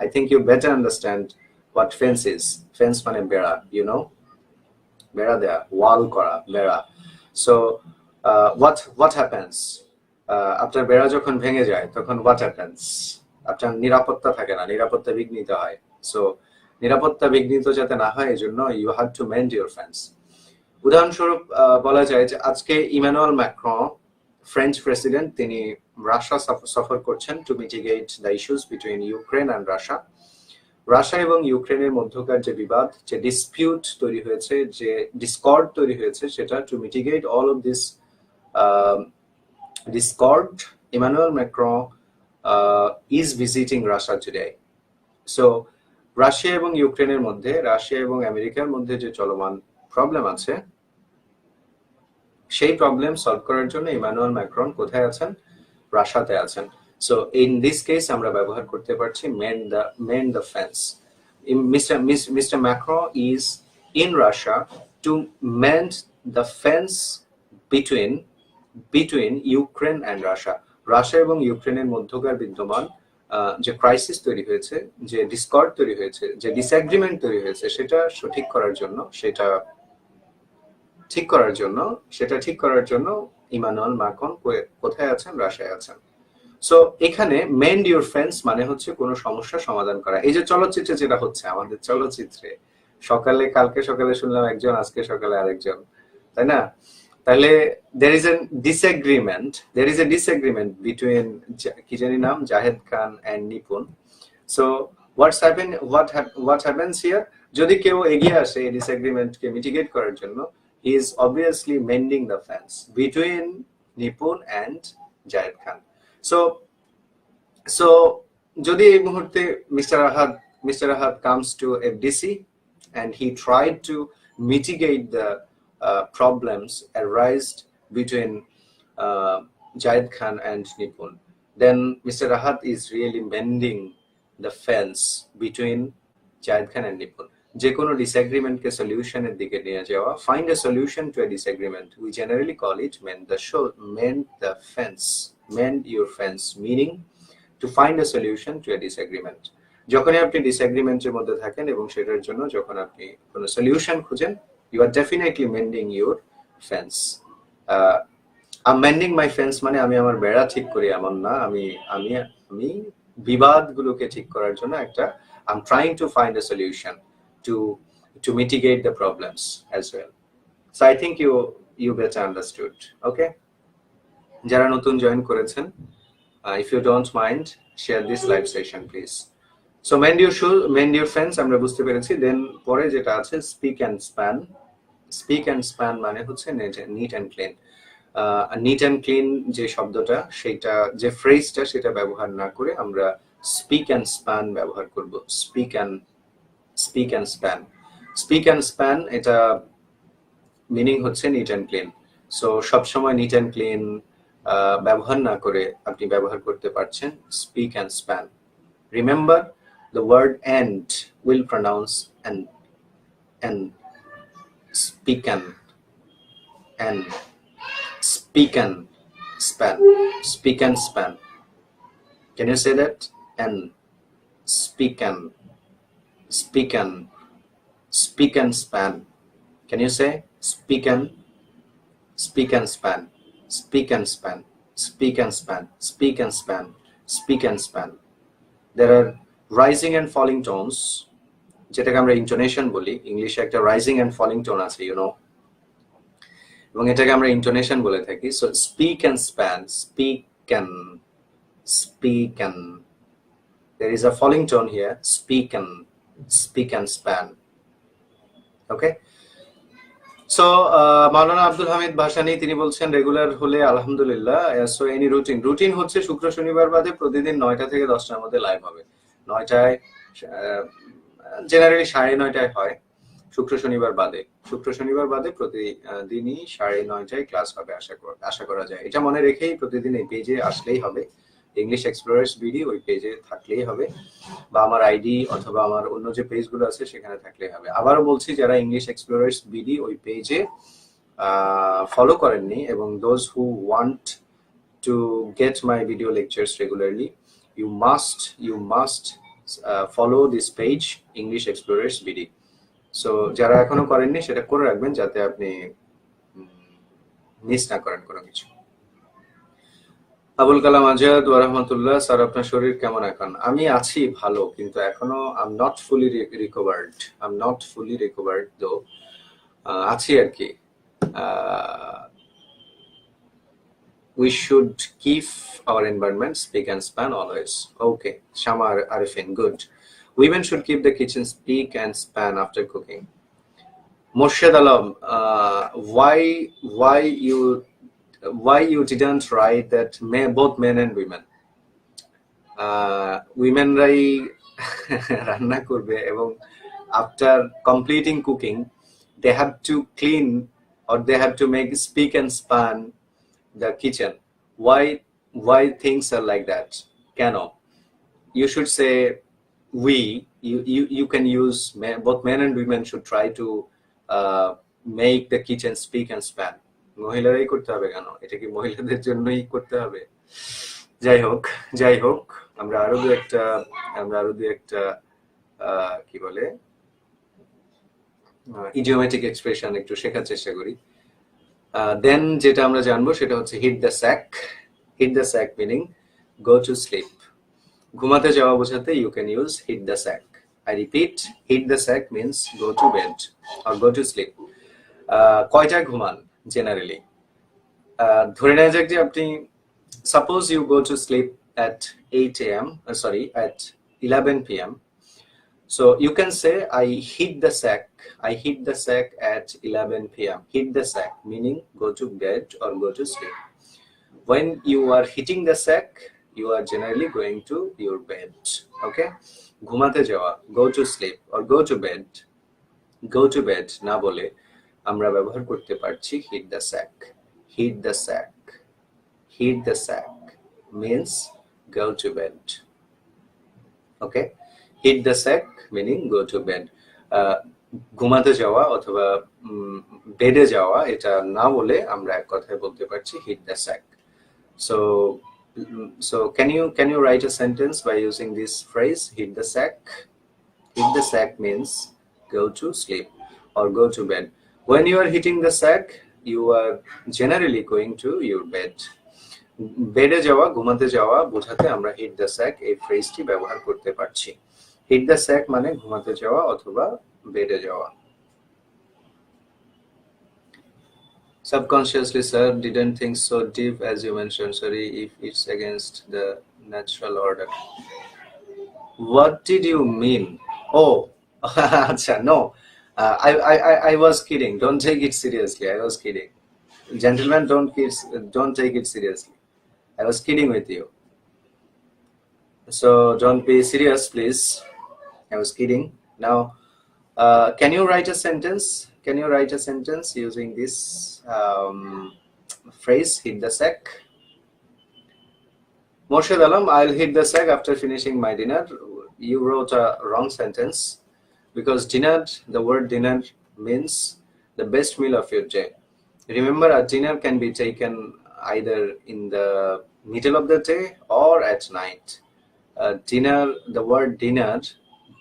[SPEAKER 1] I think you better understand what fence is. Fence মানে বেড়া, you know. বেড়া দেয়া, ওয়াল করা, বেড়া। সো what happens, আপনার বেড়া যখন ভেঙে যায় তখন what happens, আপনার নিরাপত্তা থাকে না, নিরাপত্তা বিঘ্নিত হয়। সো নিরাপত্তা বিঘ্নিত যাতে না হয় এই জন্য you have to mend your fence. উদাহরণস্বরূপ বলা যায় যে আজকে ইমানুয়েল ম্যাক্রন, ফ্রেঞ্চ প্রেসিডেন্ট, তিনি রাশিয়া সফর করছেন to mitigate the issues between Ukraine and Russia. Russia এবং ইউক্রেনের মধ্যকার যে বিবাদ, যে ডিসপিউট তৈরি হয়েছে, যে ডিসকর্ড তৈরি হয়েছে, সেটা two mitigate all of this discord, Emmanuel Macron is visiting Russia today. So Russia এবং ইউক্রেনের মধ্যে, রাশিয়া এবং আমেরিকার মধ্যে যে চলমান প্রবলেম আছে, সেই প্রবলেম সলভ করার জন্য ইমানুয়েল ম্যাক্রন কোথায় আছেন? রাশিয়াতে আছেন। সো ইন দিস কেস আমরা ব্যবহার করতে পারছি mend the fence. Mr. Macron is in Russia to mend the fence between Ukraine and Russia. Russia এবং ইউক্রেনের মধ্যকার বিদ্যমান যে ক্রাইসিস তৈরি হয়েছে, যে ডিসকর্ড তৈরি হয়েছে, যে ডিসএগ্রিমেন্ট তৈরি হয়েছে, সেটা ঠিক করার জন্য ইমানুয়েল ম্যাক্রন কোথায় আছেন? রাশিয়ায় আছেন। সো এখানে মেন্ড ইউর ফেন্স মানে হচ্ছে কোনো সমস্যা সমাধান করা। এই যে চলচ্চিত্রে যেটা হচ্ছে, আমাদের চলচ্চিত্রে কালকে সকালে শুনলাম একজন, আজকে সকালে আরেকজন, তাই না? তাহলে there is a disagreement between কি জানি নাম, জাহেদ খান and Nipun. So what happens here? যদি কেউ এগিয়ে আসে এই ডিসএগ্রিমেন্ট কে মিটিগেট করার জন্য, he is obviously mending the fence between Nipun and Zahed Khan. So যদি এই মুহূর্তে Mr. Rahat comes to FDC and he tried to mitigate the problems arised between Jahid Khan and Nipun, then Mr. Rahat is really mending the fence between Jahid Khan and Nipun. যে কোনো disagreement কে সলিউশনের দিকে নিয়ে যাওয়া, find a solution to a disagreement. We generally call it mend the fence, mend your fence, meaning to find a solution to a disagreement. যখনই আপনি ডিসএগ্রিমেন্টের মধ্যে থাকেন এবং সেটার জন্য যখন আপনি কোনো সলিউশন খুঁজেন, you are definitely mending your fence. I'm mending my fence মানে আমি আমার বেড়া ঠিক করি এমন না, আমি বিবাদগুলোকে ঠিক করার জন্য I'm trying to find a solution to mitigate the problems as well. So I think you better understood. Okay, যারা নতুন জয়েন করেছেন, if you don't mind, share this live session please. So mend your fence আমরা বুঝতে পেরেছি। দেন পরে যেটা আছে speak and span মানে হচ্ছে neat and clean. Neat and clean যে শব্দটা, সেটা যে ফ্রেজটা, সেটা ব্যবহার না করে আমরা স্পিক অ্যান্ড স্প্যান ব্যবহার করব। স্পিক অ্যান্ড স্প্যান এটা মিনিং হচ্ছে নিট অ্যান্ড ক্লিন। সো সবসময় নিট অ্যান্ড ক্লিন ব্যবহার না করে আপনি ব্যবহার করতে পারছেন speak and span. Remember, the word and will pronounce and speak and span. Can you say that? And speak and span. Can you say speak and span? There are rising and falling tones, যেটাকে আমরা intonation বলি। ইংলিশে একটা rising and falling tone আছে, you know, এবং এটাকে আমরা intonation বলে থাকি। So speak and span, speak and there is a falling tone here, speak and span. Okay, so মাওলানা আব্দুল হামিদ ভাসানী তিনি বলছেন রেগুলার হলে আলহামদুলিল্লাহ। সো এনি রুটিন হচ্ছে শুক্র শনিবার বাদে প্রতিদিন 9টা থেকে 10টার মধ্যে লাইভ হবে। 9টায় জেনারেলি 9:30 হয় শুক্র শনিবার বাদে প্রতিদিনই 9:30 ক্লাস হবে আশা করা যায়। এটা মনে রেখেই প্রতিদিন এই পেজে আসলেই হবে, ইংলিশ এক্সপ্লোরার্স বিডি ওই পেজে থাকলেই হবে, বা আমার আইডি অথবা আমার অন্য যে পেজগুলো আছে সেখানে থাকলেই হবে। আবারও বলছি, যারা ইংলিশ এক্সপ্লোরার্স বিডি ওই পেজে ফলো করেননি এবং those who want to get my video lectures regularly, you must follow this page, English Explorers BD. So যারা এখনো করেননি সেটা করে রাখবেন যাতে আপনি মিস না করেন কোনো কিছু। আবুল কালাম আজাদ ওয়া রাহমাতুল্লাহ। স্যার আপনার শরীর কেমন এখন? আমি আছি ভালো, কিন্তু এখনো I am not fully recovered. I am not fully recovered though, আছি আর কি। We should keep our environment spick and span always. Okay, Shamar Arifin, good. Women should keep the kitchen spick and span after cooking. Murshid Alam, why you didn't write that both men and women? উইমেনরাই রান্না করবে এবং after completing cooking they have to clean or they have to make spick and span the kitchen. Why things are like that? কেন? You should say we. You can use both men and women should try to make the kitchen speak and span. মহিলারাই করতে হবে কেন? এটা কি মহিলাদের জন্যই করতে হবে? যাই হোক আমরা আরো দু একটা কি বলে ইডিওমেটিক এক্সপ্রেশন একটু শেখার চেষ্টা করি। দেন যেটা আমরা জানবো সেটা হচ্ছে hit the sack. Hit the sack meaning go to sleep. ঘুমাতে যাওয়া বোঝাতে you can use hit the sack. I repeat, hit the sack means go to bed or go to sleep. কয়টায় ঘুমান জেনারেলি? ধরে নেওয়া যাক যে আপনি suppose you go to sleep at 8 a.m. At 11 p.m. So you can say I hit the sack at 11 p.m. Hit the sack meaning go to bed or go to sleep. When you are hitting the sack, you are generally going to your bed. Okay? ঘুমাতে যাওয়া, go to sleep or go to bed. Go to bed না বলে আমরা ব্যবহার করতে পারছি hit the sack. Hit the sack. Hit the sack means go to bed. Okay? Hit the sack meaning go to bed. ঘুমাতে যাওয়া অথবা বেডে যাওয়া এটা না বলে আমরা এক কথায় বলতে পারছি hit the sack. So can you write a sentence by using this phrase hit the sack? Hit the sack means go to sleep or go to bed. When you are hitting the sack, you are generally going to your bed. বেডে যাওয়া, ঘুমাতে যাওয়া বোঝাতে আমরা hit the sec এই ফ্রেজটি ব্যবহার করতে পারছি। হিট দ্য স্যাক মানে ঘুমাতে যাওয়া অথবা বেডে যাওয়া। Subconsciously, sir, didn't think so deep as you mentioned. Sorry if it's against the natural order. What did you mean? Oh, acha, no. I was kidding. Don't take it seriously. I was kidding. Gentlemen, don't take it seriously. I was kidding with you. So don't be serious, please. I was kidding. Now, can you write a sentence? Can you write a sentence using this phrase, hit the sack? Murshid Alam, I'll hit the sack after finishing my dinner. You wrote a wrong sentence because dinner, the word dinner means the best meal of your day. Remember, a dinner can be taken either in the middle of the day or at night. Dinner, the word dinner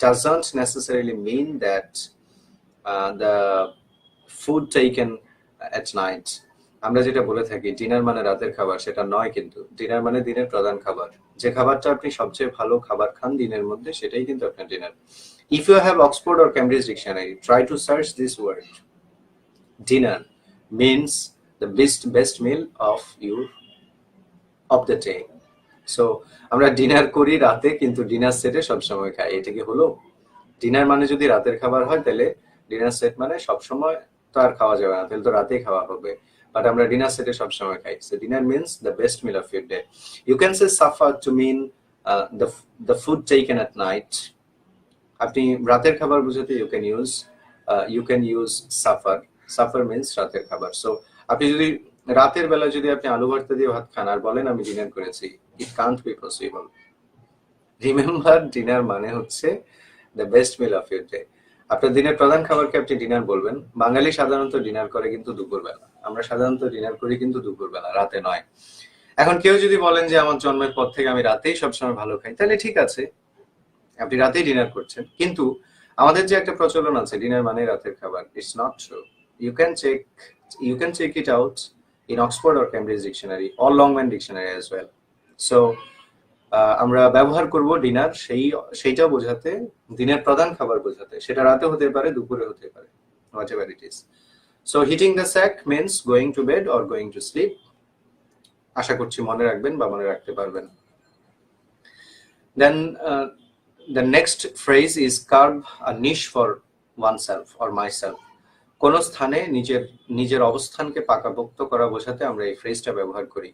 [SPEAKER 1] doesn't necessarily mean that the food taken at night. আমরা যেটা বলে থাকি dinner মানে রাতের খাবার, সেটা নয় কিন্তু। ডিনার মানে দিনের প্রধান খাবার। যে খাবারটা আপনি সবচেয়ে ভালো খাবার খান দিনের মধ্যে, সেটাই কিন্তু আপনার dinner. If you have Oxford or Cambridge dictionary, try to search this word. Dinner means the best meal of the day. So আমরা ডিনার করি রাতে, কিন্তু ডিনার সেটে সবসময় খাই। এটা কি হলো? ডিনার মানে যদি রাতের খাবার হয় তাহলে ডিনার সেট মানে সবসময় তো আর খাওয়া যাবে না, তাহলে তো রাতেই খাওয়া হবে। বাট আমরা ডিনার সেটে সবসময় খাই। So dinner means the best meal of your day. You can say suffer to mean the food taken at night. আপনি রাতের খাবার বুঝাতে you can use suffer. Suffer means রাতের খাবার। So আপনি যদি রাতের বেলা যদি আপনি আলু ভর্তা দিয়ে ভাত খান আর বলেন আমি ডিনার করেছি, it can't be possible. Remember, dinner মানে হচ্ছে the best meal of your day. আপনার দিনের প্রধান খাবারকে আপনি ডিনার বলবেন। বাঙালি সাধারণত ডিনার করে কিন্তু দুপুরবেলা। আমরা সাধারণত ডিনার করি কিন্তু দুপুরবেলা, রাতে নয়। এখন কেউ যদি বলেন যে আমার জন্মের পর থেকে আমি রাতেই সবসময় ভালো খাই, তাহলে ঠিক আছে, আপনি রাতেই ডিনার করছেন। কিন্তু আমাদের যে একটা প্রচলন আছে ডিনার মানে রাতের খাবার, it's not true. You can check it out in Oxford or Cambridge dictionary or Longman dictionary as well. So আমরা ব্যবহার করব ডিনার সেইটা বোঝাতে, দিনের প্রধান খাবার বোঝাতে, সেটা রাতে হতে পারে, দুপুরে হতে পারে, whatever it is. So hitting the sack means going to bed or going to sleep. আশা করছি মনে রাখবেন বা মনে রাখতে পারবেন। Then the next phrase is carve a niche for oneself or myself. কোন স্থানে নিজের অবস্থানকে পাকাপোক্ত করা বোঝাতে আমরা এই ফ্রেজটা ব্যবহার করি।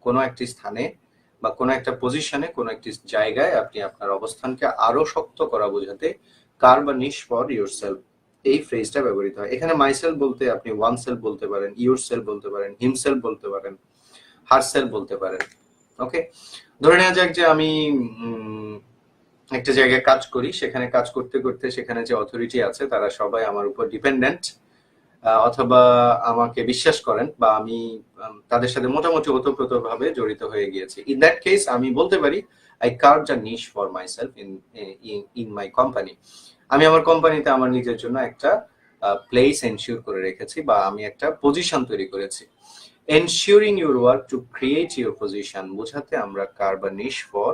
[SPEAKER 1] কোন একটি স্থানে বা কোন একটা পজিশনে, কোন একটি জায়গায় আপনি আপনার অবস্থানকে আরো শক্ত করা বোঝাতে carve a niche for yourself এই ফ্রেজটা ব্যবহৃত হয়। এখানে মাইসেলফ বলতে আপনি ওয়ানসেলফ বলতে পারেন, ইউরসেলফ বলতে পারেন, হিমসেলফ বলতে পারেন, হারসেলফ বলতে পারেন। ওকে, ধরে নেওয়া যাক যে আমি একটা জায়গায় কাজ করি, সেখানে কাজ করতে করতে সেখানে যে অথরিটি আছে তারা সবাই আমার উপর ডিপেন্ডেন্ট, অথবা আমাকে বিশ্বাস করেন, বা আমি তাদের সাথে মোটামুটি ওতপ্রোতভাবে জড়িত হয়ে গিয়েছি। ইন দ্যাট কেস আমি বলতে পারি I curved a niche for myself in my company. আমি আমার কোম্পানিতে আমার নিজের জন্য একটা প্লেস এনশিওর করে রেখেছি, বা আমি একটা পজিশন তৈরি করেছি। Ensuring your work to create your position বোঝাতে আমরা curve a niche for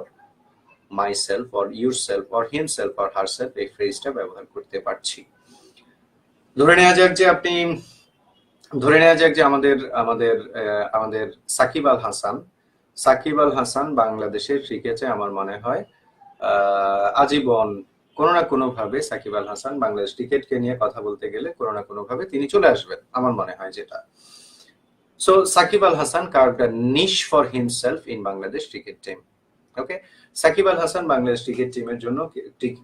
[SPEAKER 1] myself or yourself or himself or herself এই ফ্রেজটা ব্যবহার করতে পারছি। ধরে নেওয়া যাক যে আমাদের সাকিব আল হাসান বাংলাদেশের ক্রিকেটে আমার মনে হয় আজীবন কোনো না কোনো ভাবে সাকিব আল হাসান বাংলাদেশ ক্রিকেটকে নিয়ে কথা বলতে গেলে কোনো না কোনো ভাবে তিনি চলে আসবেন, আমার মনে হয় যেটা। So Shakib Al Hasan carved a niche for himself in Bangladesh cricket team. Okay, Shakib Al Hasan Bangladesh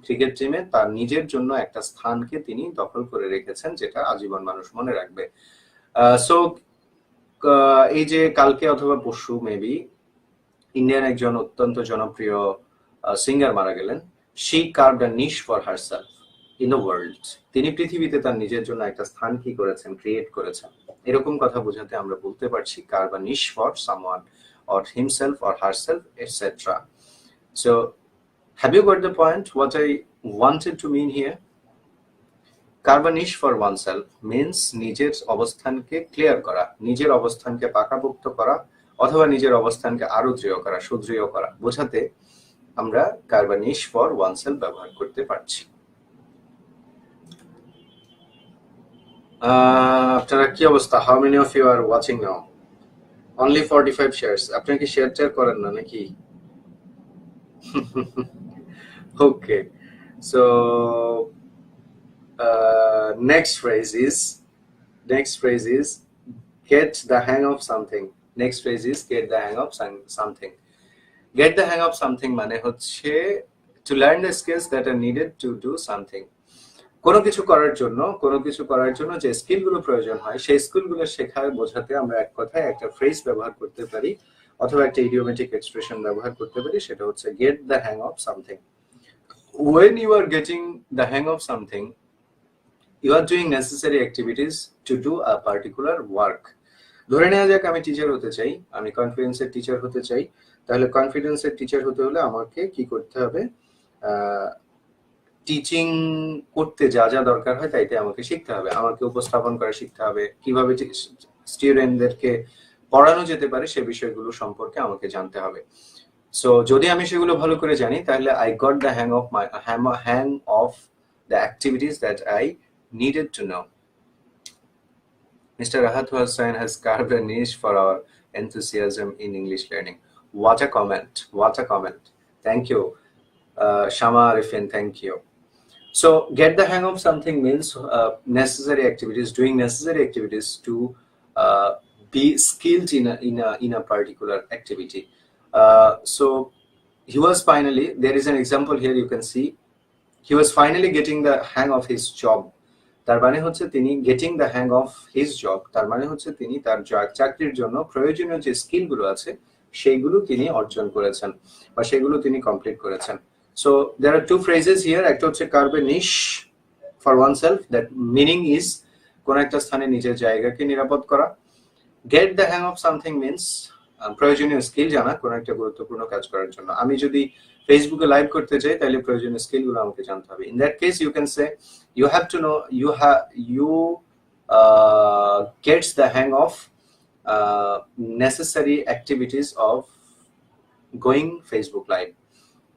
[SPEAKER 1] cricket টিমে তার নিজের জন্য একটা স্থানকে তিনি দখল করে রেখেছেন, যেটা আজীবন মানুষ মনে রাখবে। সো এই যে কালকে অথবা পরশু মেবি ইন্ডিয়ান একজন অত্যন্ত জনপ্রিয় সিঙ্গার মারা গেলেন। she carved a niche for herself in the world. তিনি পৃথিবীতে তার নিজের জন্য একটা স্থান কি করেছেন, ক্রিয়েট করেছেন। এরকম কথা বোঝাতে আমরা বলতে পারছি carve a niche for someone or himself or herself, etc. So have you got the point what I wanted to mean here? Carve a niche for oneself means নিজের অবস্থানকে ক্লিয়ার করা, নিজের অবস্থানকে পাকাপোক্ত করা, অথবা নিজের অবস্থানকে আরো দৃঢ় করা, সুদৃঢ় করা বোঝাতে আমরা carve a niche for oneself ব্যবহার করতে পারছি। আপনারা কি অবস্থা? How many of you are watching now? Only 45 shares. আপনারা কি শেয়ার করেন না নাকি? Okay, so next phrase is get the hang of something. Next phrase is get the hang of something. Get the hang of something মানে হচ্ছে to learn the skills that are needed to do something. কোনো কিছু করার জন্য যে স্কিলগুলো প্রয়োজন হয় সেই স্কিলগুলো শেখার বোঝাতে আমরা এক কথায় একটা ফ্রেজ ব্যবহার করতে পারি, অথবা একটা ইডিওমেটিক এক্সপ্রেশন ব্যবহার করতে পারি, সেটা হচ্ছে get the hang of something. When you are getting the hang of something, you are doing necessary activities to do a particular work. ধরে নেওয়া যাক আমি টিচার হতে চাই, আমি কনফিডেন্সের টিচার হতে চাই, তাহলে কনফিডেন্সের টিচার হতে হলে আমাকে কি করতে হবে? টিচিং করতে যা যা দরকার হয় তাইতে আমাকে শিখতে হবে, আমাকে উপস্থাপন করা শিখতে হবে, কিভাবে স্টুডেন্টদেরকে পড়ানো যেতে পারে সে বিষয়গুলো সম্পর্কে আমাকে জানতে হবে। সো যদি আমি সেগুলো ভালো করে জানি তাহলে I got the hang of the activities that I needed to know. Mr. Rahat Hussain has carved a niche for our enthusiasm in English learning. What a comment. Thank you. Shama Arifin, thank you. So get the hang of something means doing necessary activities to be skilled in a particular activity. So there is an example here, you can see he was finally getting the hang of his job. তার মানে হচ্ছে তিনি getting the hang of his job, তার মানে হচ্ছে তিনি তার চাকরির জন্য প্রয়োজনীয় যে স্কিলগুলো আছে সেইগুলো তিনি অর্জন করেছেন বা সেগুলো তিনি কমপ্লিট করেছেন। So there are two phrases here, একটা হচ্ছে carve a niche for oneself, that meaning is কোন একটা স্থানে নিজের জায়গাকে নিরাপদ করা। Get the hang of something means প্রয়োজনীয় স্কিল জানা কোনো একটা গুরুত্বপূর্ণ কাজ করার জন্য। আমি যদি ফেসবুকে লাইভ করতে চাই তাহলে প্রয়োজনীয় স্কিলগুলো আমাকে জানতে হবে। In that case you can say you have to know you gets the hang of necessary activities of going Facebook live।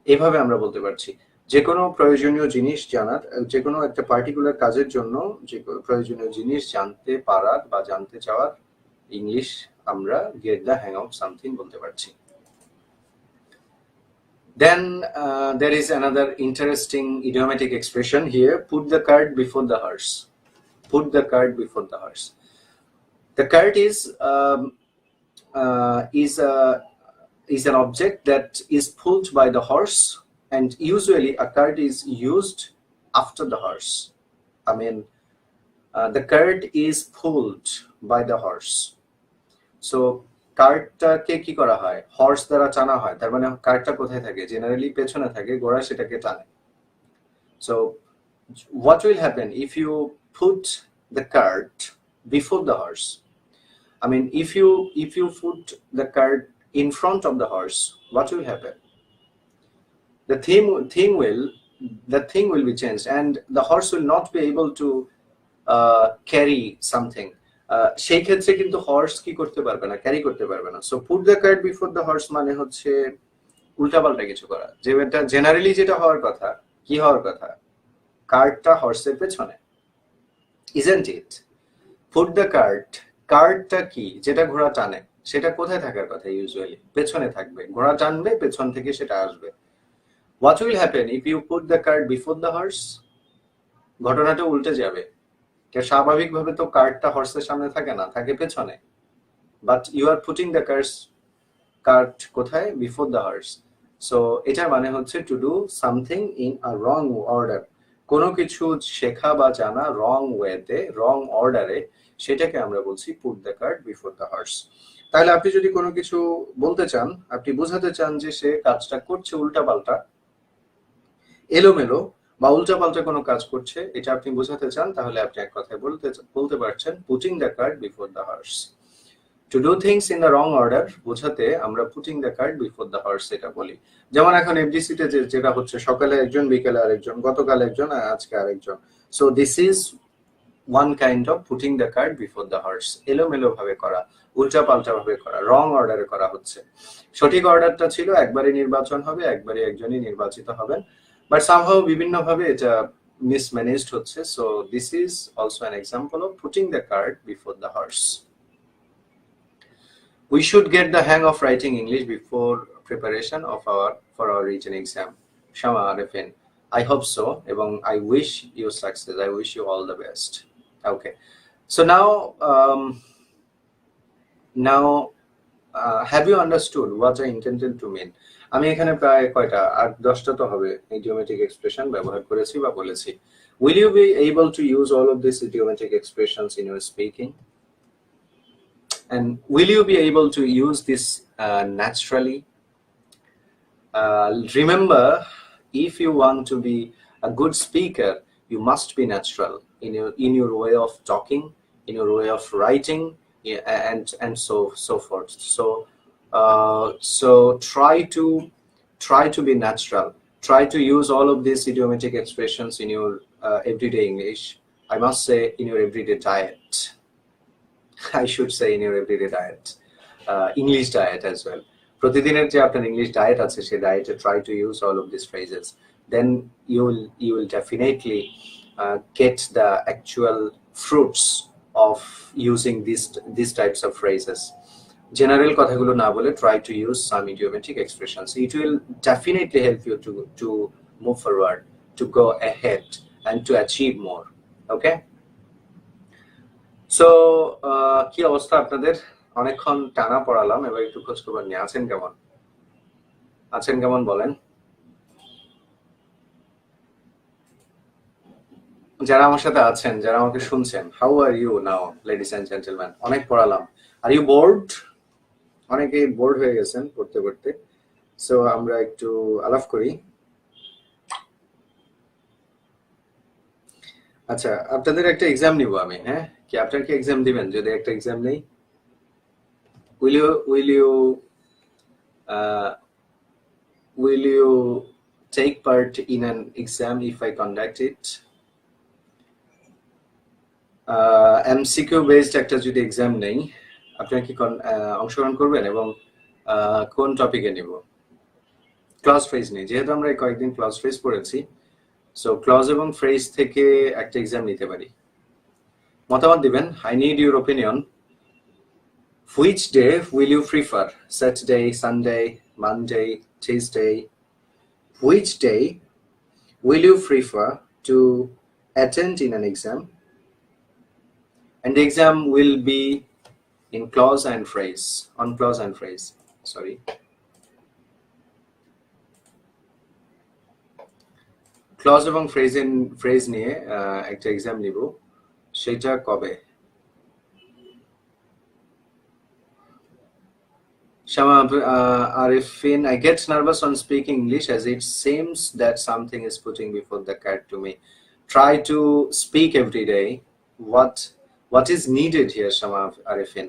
[SPEAKER 1] এভাবে আমরা বলতে পারছি যে কোনো প্রয়োজনীয় জিনিস জানার, যে কোনো একটা পার্টিকুলার কাজের জন্য যে প্রয়োজনীয় জিনিস জানতে পারার বা জানতে চাওয়ার ইংলিশ আমরা gate the hang of something বলতে পারছি। Then there is another interesting idiomatic expression here, put the cart before the horse. Put the cart before the horse. The cart is an object that is pulled by the horse, and usually a cart is used after the horse. I mean, the cart is pulled by the horse. So কার্টটাকে কি করা হয়, horse দ্বারা টানা হয়, তার মানে কার্টটা কোথায় থাকে, জেনারেলি পেছনে থাকে, ঘোড়া সেটাকে টানে। So what will happen if you put the cart before the horse? I mean, if you put the cart in front of the horse, what will happen? The thing will be changed, and the horse will not be able to carry something. সেই ক্ষেত্রে কিন্তু horse কি করতে পারবে না, carry করতে পারবে না। So put the cart before the horse মানে হচ্ছে উল্টাপাল্টা কিছু করা, যেটা জেনারেলি যেটা হওয়ার কথা, কি হওয়ার কথা, কার্টটা হর্সের পেছনে, isn't it? Put the cart, কার্টটা কি, যেটা ঘোড়া টানে, সেটা কোথায় থাকার কথা? ইউজুয়ালি পেছনে থাকবে, ঘোড়া টানবে, পেছন থেকে সেটা আসবে। What will happen if you put the cart before the horse? ঘটনাটা উল্টে যাবে। স্বাভাবিকভাবে তো কার্টটা হর্সের সামনে থাকে না, থাকে পেছনে, but you are putting the cart কোথায়? Before the horse. সো এটার মানে হচ্ছে to do something in a wrong order, কোনো কিছু শেখা বা জানা রং ওয়েতে, রং অর্ডারে, সেটাকে আমরা বলছি put the cart before the horse. তাহলে আপনি যদি কোনো কিছু বলতে চান, আপনি বোঝাতে চান যে সে কাজটা করছে উল্টাপাল্টা, এলোমেলো বা উল্টাপাল্টা কোনো কাজ করছে, এটা আপনি বোঝাতে চান, তাহলে আপনি এক কথায় বলতে পারছেন putting the cart before the horse. To do things in the wrong order বোঝাতে আমরা putting the cart before the horse এটা বলি। যেমন এখন এফডিসিতে যেটা হচ্ছে, সকালে একজন, বিকেলে আরেকজন, গতকাল একজন, আজকে আরেকজন। So this is one kind of putting the cart before the horse. এলোমেলো ভাবে করা, উল্টাপাল্টা ভাবে করা, রং অর্ডারে করা হচ্ছে। সঠিক অর্ডারটা ছিল একবারই নির্বাচন হবে, একবারই একজনই নির্বাচিত হবেন, বাট সামহাউ বিভিন্নভাবে এটা mismanaged হচ্ছে। So this is also an example of putting the cart before the horse. We should get the hang of writing English before preparation for our written exam. Shama Arifin, I hope so, এবং I wish you success. I wish you all the best. Okay, so now have you understood what I intended to mean? আমি এখানে প্রায় কয়টা 8-10টা তো হবে idiomatic expression ব্যবহার করেছি বা বলেছি। Will you be able to use all of these idiomatic expressions in your speaking? And will you be able to use this naturally? Remember, if you want to be a good speaker, you must be natural in your way of talking, in your way of writing, and so forth. So try to be natural. Try to use all of these idiomatic expressions in your everyday English. I must say, in your everyday diet. I should say in your everyday diet, English diet as well. প্রতিদিনের যে আপনার English diet আছে, সেই ডায়েটে try to use all of these phrases. Then you will definitely get the actual fruits of using these types of phrases. General কথাগুলো না বলে try to use some idiomatic expressions. It will definitely help you to move forward, to go ahead, and to achieve more. Okay? So কি অবস্থা আপনাদের? অনেকক্ষণ টানা পড়ালাম, এবার একটু খোঁজ খবর নিয়ে আছেন কেমন বলেন? যারা আমার সাথে আছেন, যারা আমাকে শুনছেন, how are you now ladies and gentleman? অনেক পড়ালাম। Are you bored? অনেকেই বোর্ড হয়ে গেছেন পড়তে পড়তে। সো আমরা একটু আলাপ করি। আচ্ছা, আপনাদের একটা এক্সাম নিব আমি। হ্যাঁ, কি আপনারা কি এক্সাম দিবেন? যদি একটা এক্সাম নেই, uh, will you take part in an exam if I conduct it? MCQ based একটা যদি এক্সাম নেই, আপনারা কি অংশগ্রহণ করবেন এবং কোন টপিকে নিব? ক্লজ ফ্রেজ নেই, যেহেতু আমরা কয়েকদিন ক্লজ ফ্রেজ পড়েছি, সো ক্লজ এবং ফ্রেজ থেকে একটা এক্সাম নিতে পারি। মতামত দিবেন। I need your opinion. Which day will you prefer? Saturday, Sunday, Monday, Tuesday? Which day will you prefer to attend in an exam? And the exam will be in clause and phrase, on clause and phrase, sorry. Clause এবং phrase নিয়ে একটা exam নিব, সেটা কবে? Shama Arifin, I get nervous on speaking English as it seems that something is putting before the cat to me. Try to speak every day. What is needed here, Shama Arifin?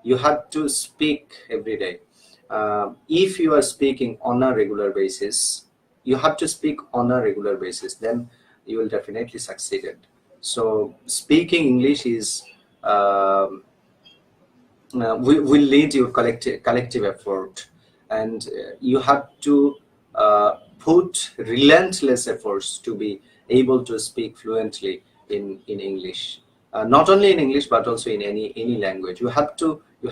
[SPEAKER 1] You have to speak every day. If you are speaking on a regular basis, you have to speak on a regular basis, then you will definitely succeed it. So speaking English is will lead your collective effort, and you have to put relentless efforts to be able to speak fluently in English. Not only in English but also in any language. You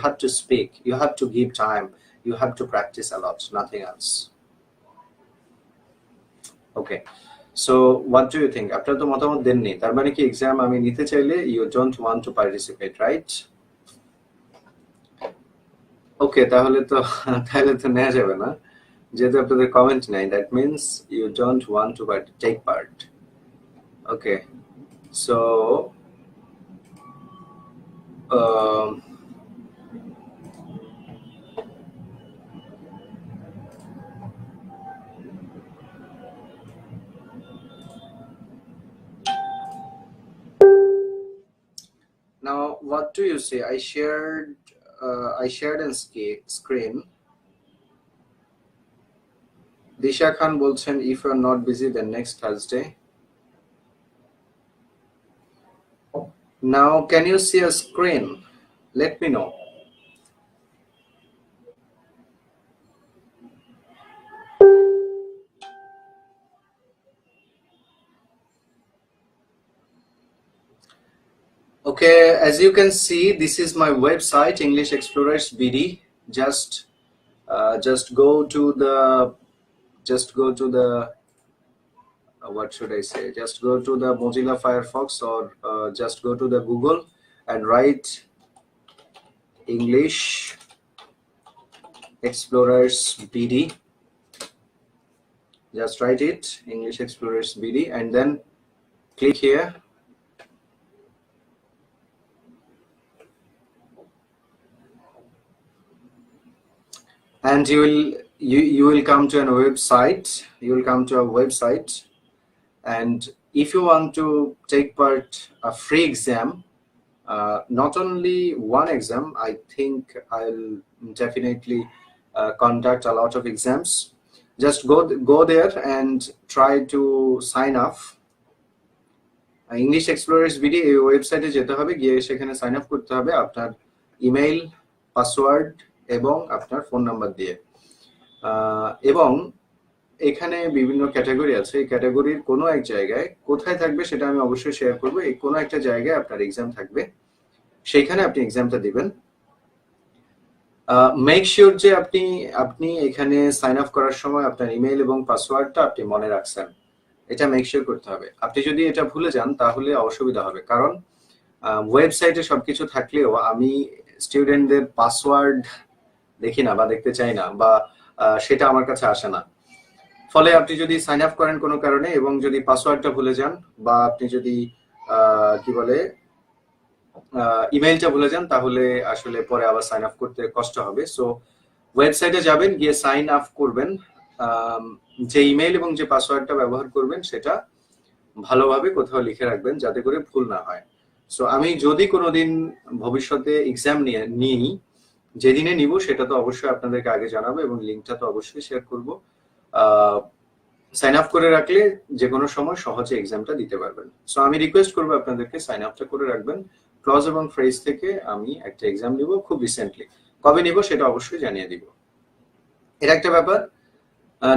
[SPEAKER 1] have to speak, you have to give time, you have to practice a lot, nothing else. Okay, so what do you think? আপনারা তো মতামত দেননি, তার মানে কি exam আমি নিতে চাইলে you don't want to participate, right? Okay, তাহলে তো নেওয়া যাবে না, যেহেতু আপনাদের কমেন্ট নাই, that means you don't want to take part. Okay, so now what do you say? I shared a screen. Disha Khan bolchen, if you are not busy then next Thursday. Now can you see a screen? Let me know. Okay, as you can see, this is my website, English Explorers BD. Just go to the what should I say? Just go to the Mozilla Firefox, or just go to the Google and write English Explorers BD. Just write it, English Explorers BD, and then click here. And you will come to a website. You will come to a website, and if you want to take part a free exam, not only one exam, I think I'll definitely conduct a lot of exams. Just go there and try to sign up. English Explorers BD এই ওয়েবসাইটে যেতে হবে, গিয়ে সেখানে sign up করতে হবে আপনার email, password এবং আপনার ফোন নাম্বার দিয়ে। এবং এখানে বিভিন্ন ক্যাটাগরি আছে, এই ক্যাটাগরির কোনো এক জায়গায় কোথায় থাকবে সেটা আমি অবশ্যই শেয়ার করবো। এই কোনো একটা জায়গায় আপনার এক্সাম থাকবে, সেইখানে আপনি এক্সামটা দিবেন। মেক শিওর যে আপনি এখানে সাইন আপ করার সময় আপনার ইমেইল এবং পাসওয়ার্ডটা আপনি মনে রাখছেন, এটা মেক শিওর করতে হবে। আপনি যদি এটা ভুলে যান তাহলে অসুবিধা হবে, কারণ ওয়েবসাইটে সবকিছু থাকলেও আমি স্টুডেন্টদের পাসওয়ার্ড দেখি না বা দেখতে চাই না, বা সেটা আমার কাছে আসে না। ফলে আপনি যদি সাইন আপ করেন কোনো কারণে এবং যদি পাসওয়ার্ডটা ভুলে যান, বা আপনি যদি ইমেইলটা ভুলে যান, তাহলে আসলে পরে আবার সাইন আপ করতে কষ্ট হবে। সো ওয়েবসাইটে যাবেন, গিয়ে সাইন আপ করবেন, যে ইমেইল এবং যে পাসওয়ার্ডটা ব্যবহার করবেন সেটা ভালোভাবে কোথাও লিখে রাখবেন যাতে করে ভুল না হয়। সো আমি যদি কোনোদিন ভবিষ্যতে এক্সাম নিই, যেদিনে নিব সেটা তো অবশ্যই আপনাদেরকে আগে জানাবো এবং লিঙ্কটা তো অবশ্যই শেয়ার করবো। সাইন আপ করে রাখলে যে কোনো সময় সহজে এক্সামটা দিতে পারবেন। সো আমি রিকোয়েস্ট করবো আপনাদেরকে সাইন আপটা করে রাখবেন। ক্লজ এবং ফ্রেজ থেকে আমি একটা এক্সাম নিব খুব রিসেন্টলি, কবে নিব সেটা অবশ্যই জানিয়ে দিব। এটা একটা ব্যাপার।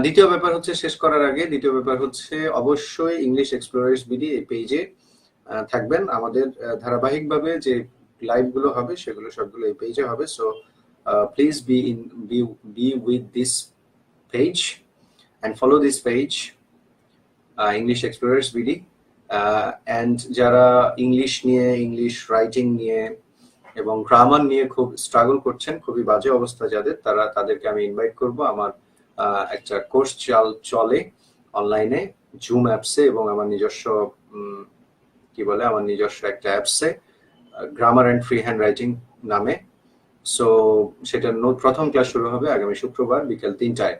[SPEAKER 1] দ্বিতীয় ব্যাপার হচ্ছে, শেষ করার আগে দ্বিতীয় ব্যাপার হচ্ছে, অবশ্যই ইংলিশ এক্সপ্লোরার্স বিডি এই পেজে থাকবেন। আমাদের ধারাবাহিকভাবে যে লাইভ গুলো হবে সেগুলো সবগুলো এই পেজে হবে। So please be with this page and follow this page, English Explorers BD, and যারা ইংলিশ নিয়ে, ইংলিশ রাইটিং নিয়ে এবং গ্রামার নিয়ে খুব স্ট্রাগল করছেন, খুবই বাজে অবস্থা যাদের, তাদেরকে আমি ইনভাইট করব। আমার একটা কোর্স চলে অনলাইনে জুম অ্যাপসে এবং আমার নিজস্ব আমার নিজস্ব একটা অ্যাপসে, grammar and free hand writing নামে। সো সেটার প্রথম ক্লাস শুরু হবে আগামী শুক্রবার বিকেল 3টায়।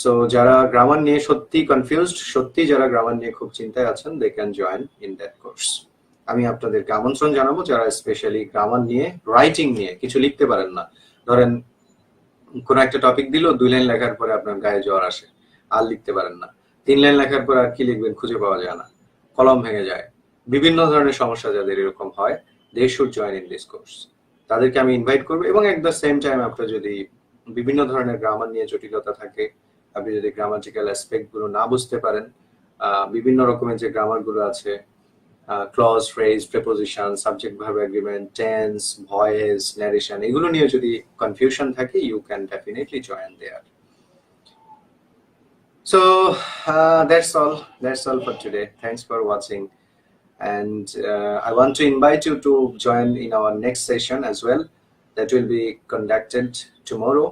[SPEAKER 1] সো যারা গ্রামার নিয়ে সত্যি কনফিউজড, সত্যি যারা গ্রামার নিয়ে খুব চিন্তায় আছেন, they can join in that course. আমি আপনাদেরকে আমন্ত্রণ জানাবো যারা স্পেশালি গ্রামার নিয়ে, রাইটিং নিয়ে কিছু লিখতে পারেন না। ধরেন কোন একটা টপিক দিল, 2 লাইন লেখার পরে আপনার গায়ে জ্বর আসে, আর লিখতে পারেন না। 3 লাইন লেখার পর আর কি লিখবেন খুঁজে পাওয়া যায় না, কলম ভেঙে যায়, বিভিন্ন ধরনের সমস্যা যাদের এরকম হয়, they should join in this course. তাদেরকে আমি ইনভাইট করবো। এবং এট দ্য সেম টাইম আপনার যদি বিভিন্ন ধরনের গ্রামার নিয়ে জটিলতা থাকে, আপনি যদি গ্রামাটিক্যাল অ্যাসপেক্ট গুলো না বুঝতে পারেন, বিভিন্ন রকমের যে গ্রামার গুলো আছে, clause, phrase, preposition, subject verb agreement, tense, voice, narration, এগুলো নিয়ে যদি কনফিউশন থাকে, you can definitely join there. So that's all for today. Thanks for watching, and I want to invite you to join in our next session as well, that will be conducted tomorrow.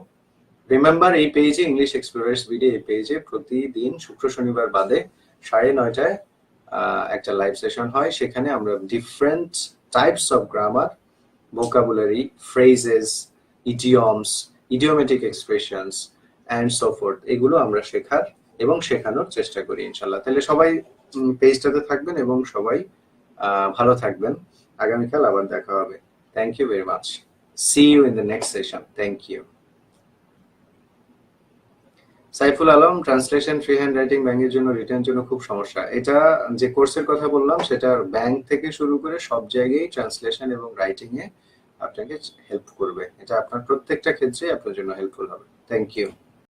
[SPEAKER 1] Remember, এই পেজে English explorers video, এই পেজে প্রতিদিন শুক্র শনিবার বাদে 9:30টায় একটা live session হয়। সেখানে আমরা different types of grammar, vocabulary, phrases, idioms, idiomatic expressions and so fourth, এগুলো আমরা শেখার এবং শেখানোর চেষ্টা করি ইনশাল্লাহ। তাহলে সবাই পেজটাতে থাকবেন এবং সবাই ভালো থাকবেন। আগামীকাল আবার দেখা হবে। Thank you very much. See you in the next session. Thank you. Saiful Alam, translation, free hand writing, ব্যাংকের জন্য, রিটার্নের জন্য খুব সমস্যা। এটা যে কোর্সের কথা বললাম, সেটার ব্যাংক থেকে শুরু করে সব জায়গায় ট্রান্সলেশন এবং রাইটিং এ আপনাকে হেল্প করবে। এটা আপনার প্রত্যেকটা ক্ষেত্রে আপনার জন্য হেল্পফুল হবে। Thank you.